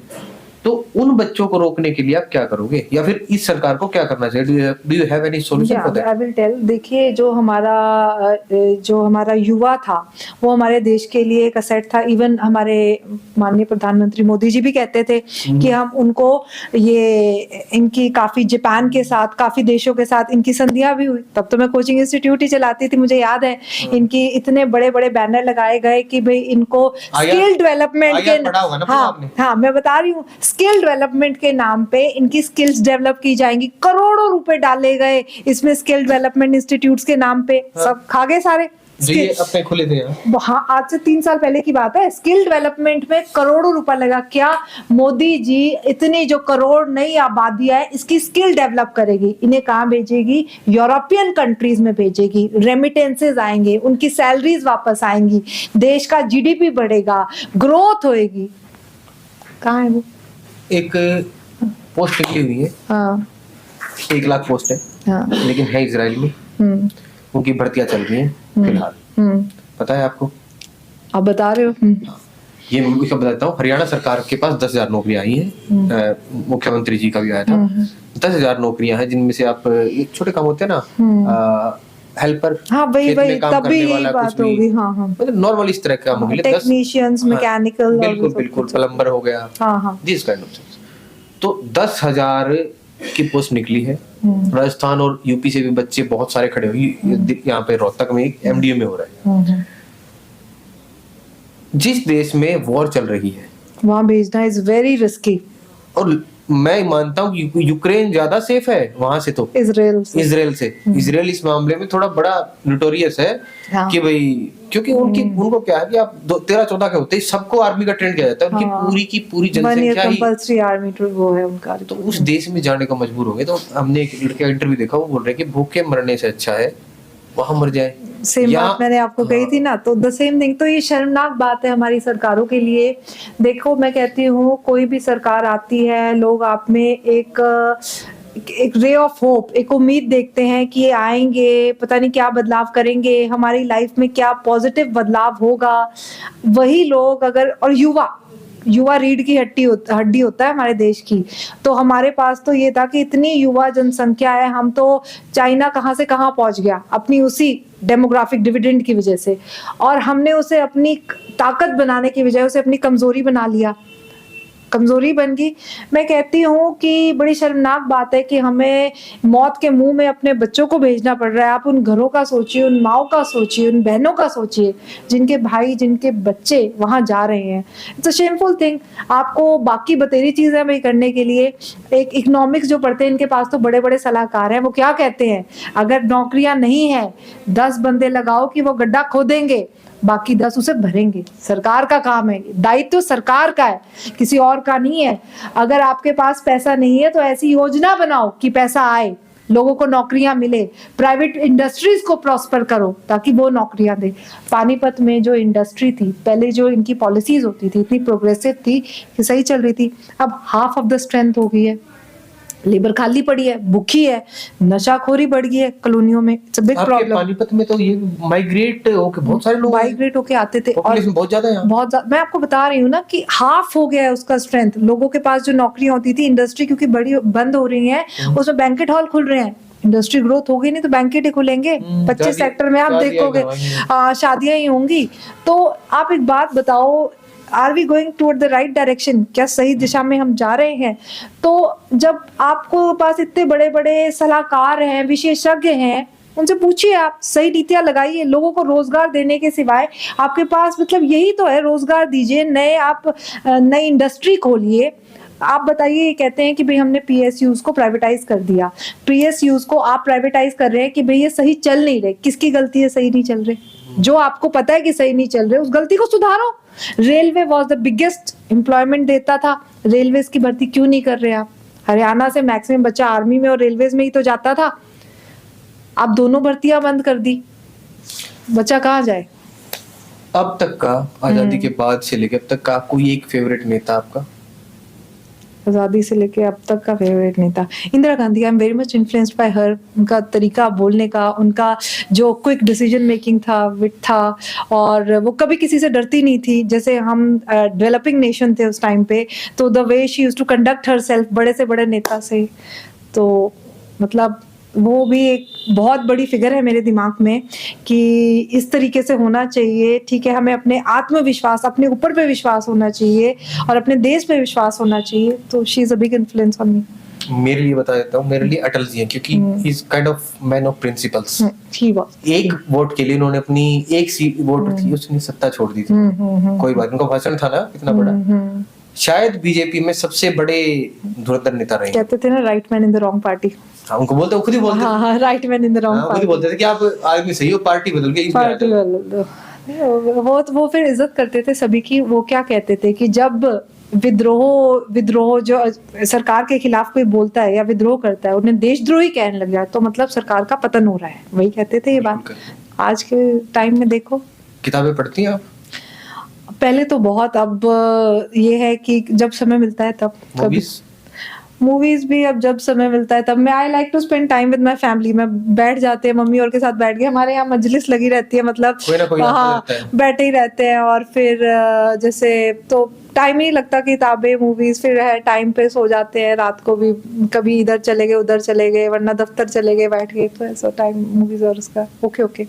तो उन बच्चों को रोकने के लिए आप क्या करोगे, या फिर इस सरकार को क्या करना चाहिए? Do you have any solution for that? I will tell. देखिए, जो हमारा युवा था, वो हमारे देश के लिए एक असेट था। इवन हमारे माननीय प्रधानमंत्री मोदी जी भी कहते थे कि हम उनको, ये इनकी काफी जापान के साथ, काफी देशों के साथ इनकी संधियां भी हुई। तब तो मैं कोचिंग इंस्टीट्यूट ही चलाती थी, मुझे याद है। इनकी इतने बड़े बड़े बैनर लगाए गए कि भाई इनको स्किल डेवलपमेंट के, हाँ मैं बता रही हूँ, स्किल डेवलपमेंट के नाम पे इनकी स्किल्स डेवलप की जाएंगी। करोड़ों रुपए डाले गए इसमें स्किल डेवलपमेंट इंस्टीट्यूट्स के नाम पे। हाँ। सब खा गए सारे। ये अपने खुले थे। हाँ, आज से 3 साल पहले की बात है। स्किल डेवलपमेंट में करोड़ों रुपए लगा। क्या मोदी जी इतनी जो करोड़ नई आबादी है, इसकी स्किल डेवलप करेगी, इन्हें कहाँ भेजेगी? यूरोपियन कंट्रीज में भेजेगी। रेमिटेंसेज आएंगे, उनकी सैलरीज वापस आएंगी, देश का जीडीपी बढ़ेगा, ग्रोथ होएगी। कहाँ है वो? एक पोस्ट लिखी हुई है, हाँ, 1 लाख पोस्ट है, हाँ। लेकिन है इजराइल में, उनकी भर्तियां चल रही हैं फिलहाल। पता है आपको? आप बता रहे हो। ये मैं इसको बताता हूँ। हरियाणा सरकार के पास 10,000 नौकरियां आई हैं, मुख्यमंत्री जी का भी आया था। 10,000 नौकरियां हैं, जिनमें से आप एक छोटे काम होते हैं ना, हेल्पर, हाँ वही खेत वही में काम तभी करने वाला, बात कुछ भी, होगी। हाँ हाँ, मतलब नॉर्मल इस तरह का मिले, टेक्नीशियंस, मैकेनिकल, बिल्कुल बिल्कुल, प्लम्बर हो गया, हाँ हाँ, दिस काइंड ऑफ थिंग्स। तो 10,000 की पोस्ट निकली है। राजस्थान और यूपी से भी बच्चे बहुत सारे खड़े हुए, यहाँ पे रोहतक में MDU में हो रहा है। जिस देश में वॉर चल रही है वहां भेजना इज वेरी रिस्की। और मैं मानता हूँ यूक्रेन ज्यादा सेफ है वहां से, तो इजराइल से इजराइल इस मामले में थोड़ा बड़ा नोटोरियस है। हाँ। कि भाई क्योंकि उनको क्या है कि आप 13-14 के होते ही सबको आर्मी का ट्रेंड किया जाता है। उनकी हाँ। पूरी जनसंख्या ही कंपल्सरी आर्मी वो है उनका। तो उस देश में जाने को मजबूर हो गए। तो हमने एक लड़के का इंटरव्यू देखा, वो बोल रहे कि भूखे मरने से अच्छा है वहां मर जाए। सेम बात मैंने आपको कही थी ना, तो द सेम थिंग। तो ये शर्मनाक बात है हमारी सरकारों के लिए। देखो मैं कहती हूँ कोई भी सरकार आती है, लोग आप में एक रे ऑफ होप, एक उम्मीद देखते हैं कि ये आएंगे, पता नहीं क्या बदलाव करेंगे, हमारी लाइफ में क्या पॉजिटिव बदलाव होगा। वही लोग अगर, और युवा रीढ़ की हड्डी होता है हमारे देश की। तो हमारे पास तो ये था कि इतनी युवा जनसंख्या है, हम तो चाइना कहाँ से कहाँ पहुंच गया अपनी उसी डेमोग्राफिक डिविडेंड की वजह से, और हमने उसे अपनी ताकत बनाने की बजाय उसे अपनी कमजोरी बना लिया, कमजोरी बन गई। मैं कहती हूँ कि बड़ी शर्मनाक बात है कि हमें मौत के मुंह में अपने बच्चों को भेजना पड़ रहा है। आप उन घरों का सोचिए, उन माओ का सोचिए, उन बहनों का सोचिए जिनके भाई, जिनके बच्चे वहां जा रहे हैं। It's a shameful thing. आपको बाकी बतेरी चीजें भी करने के लिए, एक इकोनॉमिक्स जो पढ़ते हैं इनके पास तो बड़े बड़े सलाहकार हैं, वो क्या कहते हैं, अगर नौकरियां नहीं है 10 बंदे लगाओ कि वो गड्ढा खोदेंगे, बाकी 10 उसे भरेंगे। सरकार का काम है, दायित्व सरकार का है, किसी और का नहीं है। अगर आपके पास पैसा नहीं है तो ऐसी योजना बनाओ कि पैसा आए, लोगों को नौकरियां मिले, प्राइवेट इंडस्ट्रीज को प्रॉस्पर करो ताकि वो नौकरियां दे। पानीपत में जो इंडस्ट्री थी पहले, जो इनकी पॉलिसीज होती थी इतनी प्रोग्रेसिव थी कि सही चल रही थी, अब हाफ ऑफ द स्ट्रेंथ हो गई है। लेबर खाली पड़ी है, भूखी है, नशाखोरी बढ़ गई है कॉलोनियों में। It's a big problem. Panipat में तो ये माइग्रेट होके बहुत सारे लोग माइग्रेट होके आते थे, और बहुत ज्यादा है, बहुत ज्यादा। मैं आपको बता रही हूँ ना कि हाफ हो गया है उसका स्ट्रेंथ। लोगों के पास जो नौकरियां होती थी, इंडस्ट्री क्योंकि बड़ी बंद हो रही है, उसमें बैंकेट हॉल खुल रहे हैं। इंडस्ट्री ग्रोथ होगी नहीं तो बैंकेट ही खुलेंगे। 25 सेक्टर में आप देखोगे शादियां ही होंगी। तो आप एक बात बताओ, are we going toward the right direction? क्या सही दिशा में हम जा रहे हैं? तो जब आपको पास इतने बड़े बड़े सलाहकार हैं, विशेषज्ञ हैं, उनसे पूछिए, आप सही नीतियां लगाइए, लोगों को रोजगार देने के सिवाय आपके पास मतलब यही तो है, रोजगार दीजिए, नए आप नई इंडस्ट्री खोलिए। आप बताइए, ये कहते हैं कि भाई हमने PSUs को प्राइवेटाइज कर दिया। PSUs को आप प्राइवेटाइज कर रहे हैं कि भाई ये सही चल नहीं रहे। किसकी गलती है सही नहीं चल रहे? जो आपको पता है कि सही नहीं चल रहे, उस गलती को सुधारो। Railway was the biggest employment देता था, रेलवेज की भर्ती क्यों नहीं कर रहे आप? हरियाणा से मैक्सिमम बच्चा आर्मी में और रेलवेज में ही तो जाता था। आप दोनों भर्तियां बंद कर दी, बच्चा कहाँ जाए? अब तक का, आजादी के बाद से लेकर अब तक का कोई एक फेवरेट नेता आपका? आजादी से लेके अब तक का फेवरेट नेता Indira Gandhi. I am very much influenced by हर। उनका तरीका बोलने का, उनका जो क्विक डिसीजन मेकिंग था, विट था, और वो कभी किसी से डरती नहीं थी। जैसे हम डेवलपिंग नेशन थे उस टाइम पे, तो the way she used to conduct herself बड़े से बड़े नेता से, तो मतलब वो भी एक बहुत बड़ी फिगर है मेरे दिमाग में कि इस तरीके से होना चाहिए। ठीक है, हमें अपने आत्मविश्वास, अपने ऊपर पे विश्वास होना चाहिए और अपने देश पे विश्वास होना चाहिए। तो she is a big influence on me. मेरे लिए बता देता हूँ, मेरे लिए अटल जी हैं, क्योंकि he is kind of man of principles. एक वोट के लिए उन्होंने अपनी एक सीट वोट थी, उसने सत्ता छोड़ दी थी। कोई बात, उनका भाषण था ना इतना बड़ा। शायद बीजेपी में सबसे बड़े धुरंधर नेता रहे। कहते थे ना, right man in the wrong party. उनको बोलते, खुद ही बोलते, हाँ, right man in the wrong party. बोलते थे कि आप आदमी सही हो, पार्टी बदल के पार्टी बदल दो। वो फिर इज्जत करते थे सभी की। वो क्या कहते थे कि जब विद्रोह जो सरकार के खिलाफ कोई बोलता है या विद्रोह करता है, उन्हें देशद्रोही कहने लग जाए, तो मतलब सरकार का पतन हो रहा है। वही कहते थे ये बात। आज के टाइम में देखो, किताबें पढ़ती हैं आप? पहले तो बहुत, अब ये है कि जब समय मिलता है तब। कभी मूवीज भी अब जब समय मिलता है तब मैं I like to spend time with my family. मैं बैठ जाते हैं मम्मी और के साथ बैठ के, हमारे यहाँ मजलिस लगी रहती है, मतलब कोई ना कोई आता हाँ रहता है। बैठे ही रहते हैं। और फिर जैसे तो टाइम ही नहीं लगता, किताबें मूवीज, फिर है टाइम पे सो जाते हैं रात को भी, कभी इधर चले गए उधर चले गए, वरना दफ्तर चले गए बैठ गए, तो ऐसा टाइम मूवीज और उसका। ओके।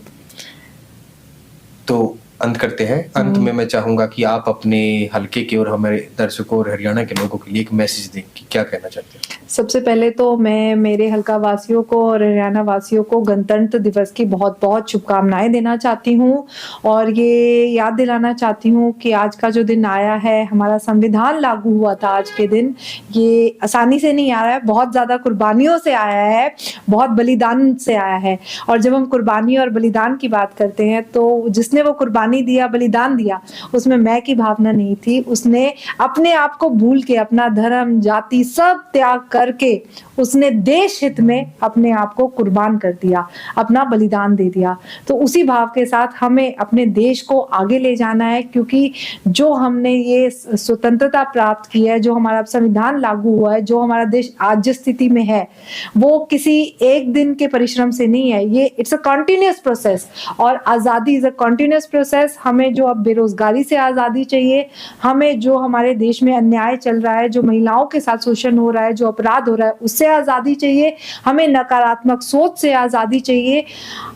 तो अंत करते हैं। अंत में मैं चाहूंगा कि आप अपने हलके के और हमारे दर्शकों और हरियाणा के लोगों के लिए एक मैसेज दें कि क्या कहना चाहते हैं। सबसे पहले तो मैं मेरे हल्का वासियों को और हरियाणा वासियों को गणतंत्र दिवस की बहुत बहुत शुभकामनाएं देना चाहती हूँ, और ये याद दिलाना चाहती हूँ कि आज का जो दिन आया है, हमारा संविधान लागू हुआ था आज के दिन, ये आसानी से नहीं आया है, बहुत ज़्यादा कुर्बानियों से आया है, बहुत बलिदान से आया है। और जब हम कुर्बानी और बलिदान की बात करते हैं तो जिसने वो कुर्बानी दिया, बलिदान दिया, उसमें मैं की भावना नहीं थी। उसने अपने आप को भूल के, अपना धर्म जाति सब त्याग करके उसने देश हित में अपने आप को कुर्बान कर दिया, अपना बलिदान दे दिया। तो उसी भाव के साथ हमें अपने देश को आगे ले जाना है, क्योंकि जो हमने ये स्वतंत्रता प्राप्त की है, जो हमारा संविधान लागू हुआ है, जो हमारा देश आज जिस स्थिति में है, वो किसी एक दिन के परिश्रम से नहीं है, ये इट्स अ कंटिन्यूअस प्रोसेस। और आज़ादी इज अ कंटिन्यूअस प्रोसेस। हमें जो अब बेरोजगारी से आज़ादी चाहिए, हमें जो हमारे देश में अन्याय चल रहा है, जो महिलाओं के साथ शोषण हो रहा है, जो अपराध हो रहा है, उससे आज़ादी चाहिए, हमें नकारात्मक सोच से आज़ादी चाहिए,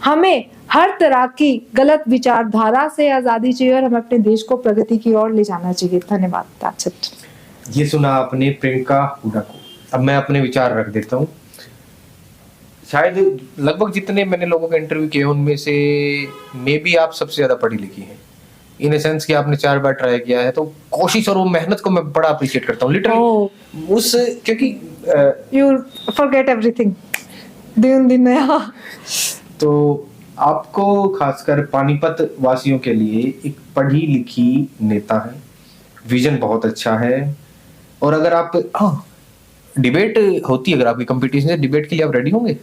हमें हर तरह की गलत विचारधारा से आज़ादी चाहिए, और हमें अपने देश को प्रगति की ओर ले जाना चाहिए। धन्यवाद। That's it. ये सुना आपने प्रियंका हुडा को। अब मैं अपने विचार रख देता हूँ। शायद लगभग जितने मैंने लोगों के इंटरव्यू किए उनमें से मे बी आप सबसे ज्यादा पढ़ी लिखी हैं, इन ए सेंस कि आपने 4 बार ट्राई किया है। तो कोशिश और वो मेहनत को मैं बड़ा अप्रिशिएट करता हूँ लिटरली उस, क्योंकि You forget everything. दिन नया। तो आपको खासकर पानीपत वासियों के लिए एक पढ़ी लिखी नेता है, विजन बहुत अच्छा है। और अगर आप डिबेट होती है, अगर आपकी कंपटीशन है डिबेट के लिए, आप रेडी होंगे?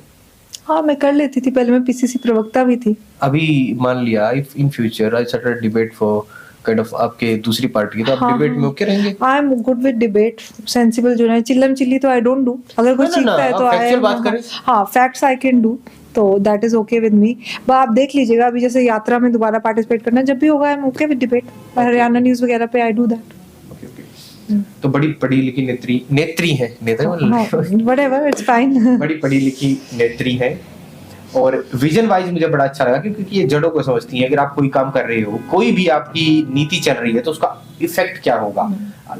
हाँ, मैं कर लेती थी, पहले मैं पीसीसी प्रवक्ता भी थी। अभी मान लिया if in future I start debate for kind of आपके दूसरी पार्टी की, तो आप हाँ, डिबेट में ओके रहेंगे? I am good with debate, sensible जो है, चिल्लम चिल्ली तो आई डोंट डू। अगर कुछ सीखता है तो factual बात करें। हाँ, फैक्ट्स आई कैन डू, तो that is okay with me. आप देख लीजिएगा, अभी जैसे यात्रा में दोबारा पार्टिसिपेट करना जब भी होगा, I am okay with debate. Haryana news वगैरह पे आई डू दैट। तो बड़ी पढ़ी लिखी नेत्री है, नेता व्हाटएवर, इट्स फाइन। बड़ी पढ़ी लिखी नेत्री है, और विजन वाइज मुझे बड़ा अच्छा लगा, क्योंकि ये जड़ों को समझती है। अगर आप कोई काम कर रहे हो, कोई भी आपकी नीति चल रही है, तो उसका इफेक्ट क्या होगा,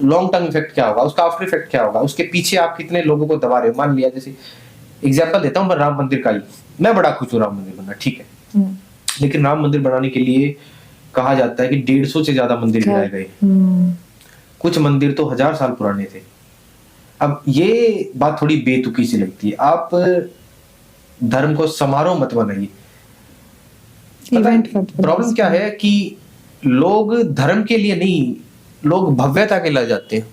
लॉन्ग टर्म इफेक्ट क्या होगा, उसका आफ्टर इफेक्ट क्या होगा, उसके पीछे आप कितने लोगों को दबा रहे हो। मान लिया, जैसे एग्जाम्पल देता हूँ मैं राम मंदिर का ही, मैं बड़ा खुश हूँ राम मंदिर बनना, ठीक है, लेकिन राम मंदिर बनाने के लिए कहा जाता है कि 150 से ज्यादा मंदिर गिराए गए। कुछ मंदिर तो 1000 साल पुराने थे। अब ये बात थोड़ी बेतुकी सी लगती है। आप धर्म को समारोह मत बनाइए। प्रॉब्लम क्या है कि लोग धर्म के लिए नहीं, लोग भव्यता के लिए जाते हैं।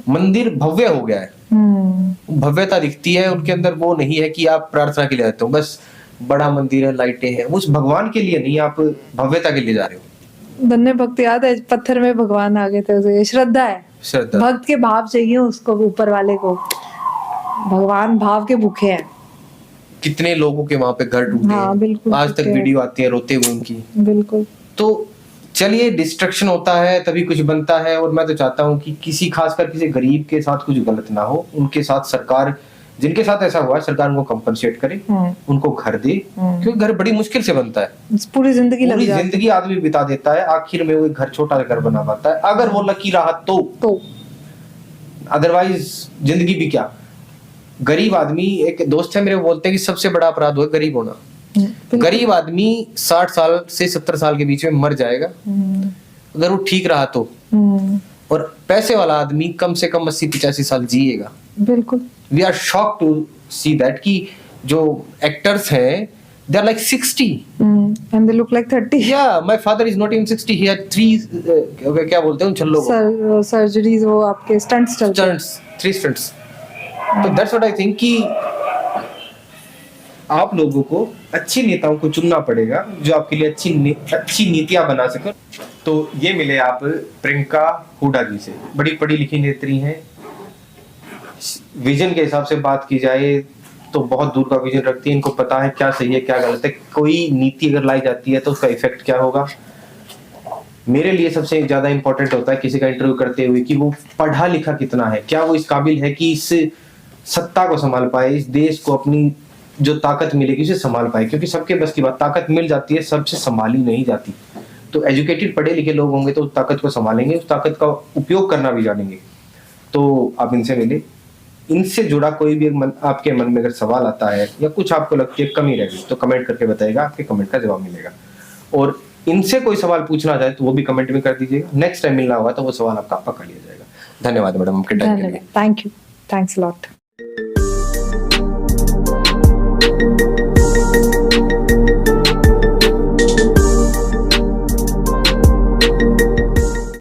मंदिर भव्य हो गया है, भव्यता दिखती है उनके अंदर, वो नहीं है कि आप प्रार्थना के लिए जाते हो, बस बड़ा मंदिर है, लाइटें हैं, उस भगवान के लिए नहीं, आप भव्यता के लिए जा रहे हो। धन्य भक्त याद है, पत्थर में भगवान आ गए थे, उसे श्रद्धा है, श्रद्धा, भक्त के भाव चाहिए उसको, ऊपर वाले को। भगवान भाव के भूखे हैं। कितने लोगों के वहां पे घर टूटे, हाँ, बिल्कुल, आज तक वीडियो आती है रोते हुए उनकी। बिल्कुल। तो चलिए, डिस्ट्रक्शन होता है तभी कुछ बनता है, और मैं तो चाहता हूँ कि किसी खासकर किसी गरीब के साथ कुछ गलत ना हो, उनके साथ सरकार, जिनके साथ ऐसा हुआ है, सरकार उनको कंपनसेट करे, उनको घर दे, क्योंकि घर बड़ी मुश्किल से बनता है, पूरी जिंदगी लग जाती है, जिंदगी आदमी बिता देता है, आखिर में वो एक घर, छोटा घर बना पाता है, अगर वो लकी रहा तो अदरवाइज जिंदगी भी क्या। गरीब आदमी, एक दोस्त है मेरे, बोलते हैं कि सबसे बड़ा अपराध हो गरीब होना। गरीब आदमी 60 साल से 70 साल के बीच में मर जाएगा अगर वो ठीक रहा तो, और पैसे वाला आदमी कम से कम 80-85 साल जिएगा। बिल्कुल। We are shocked to see that कि जो एक्टर्स हैं, they are like 60 and they look like 30. Yeah, my father is not even 60, he had 3 क्या बोलते हैं उन छल्लों को, सर्जरीज, वो आपके स्टंट्स चलते हैं, 3 स्टंट्स। तो दैट्स व्हाट आई थिंक कि आप लोगों को अच्छे नेताओं को चुनना पड़ेगा जो आपके लिए अच्छी नीतियां बना सके। तो ये मिले आप प्रियंका हुडा जी से, बड़ी पढ़ी लिखी नेत्री हैं, विजन के हिसाब से बात की जाए तो बहुत दूर का विजन रखती है, इनको पता है क्या सही है क्या गलत है, कोई नीति अगर लाई जाती है तो उसका इफेक्ट क्या होगा। मेरे लिए सबसे ज्यादा इंपॉर्टेंट होता है किसी का इंटरव्यू करते हुए कि वो पढ़ा लिखा कितना है, क्या वो इस काबिल है कि इस सत्ता को संभाल पाए, इस देश को अपनी जो ताकत मिलेगी उसे संभाल पाए, क्योंकि सबके बस की बात, ताकत मिल जाती है, सबसे संभाली नहीं जाती। तो एजुकेटेड पढ़े लिखे लोग होंगे तो उस ताकत को संभालेंगे, उस ताकत का उपयोग करना भी जानेंगे। तो आप इनसे मिले, इनसे जुड़ा कोई भी आपके मन में अगर सवाल आता है या कुछ आपको लगती है कमी रह गई तो कमेंट करके बताइएगा, आपके कमेंट का जवाब मिलेगा। और इनसे कोई सवाल पूछना चाहे तो वो भी कमेंट में कर दीजिएगा, नेक्स्ट टाइम मिलना होगा तो वो सवाल आपका पकड़ लिया जाएगा। धन्यवाद मैडम आपके टाइम के लिए। Thank you, thanks a lot.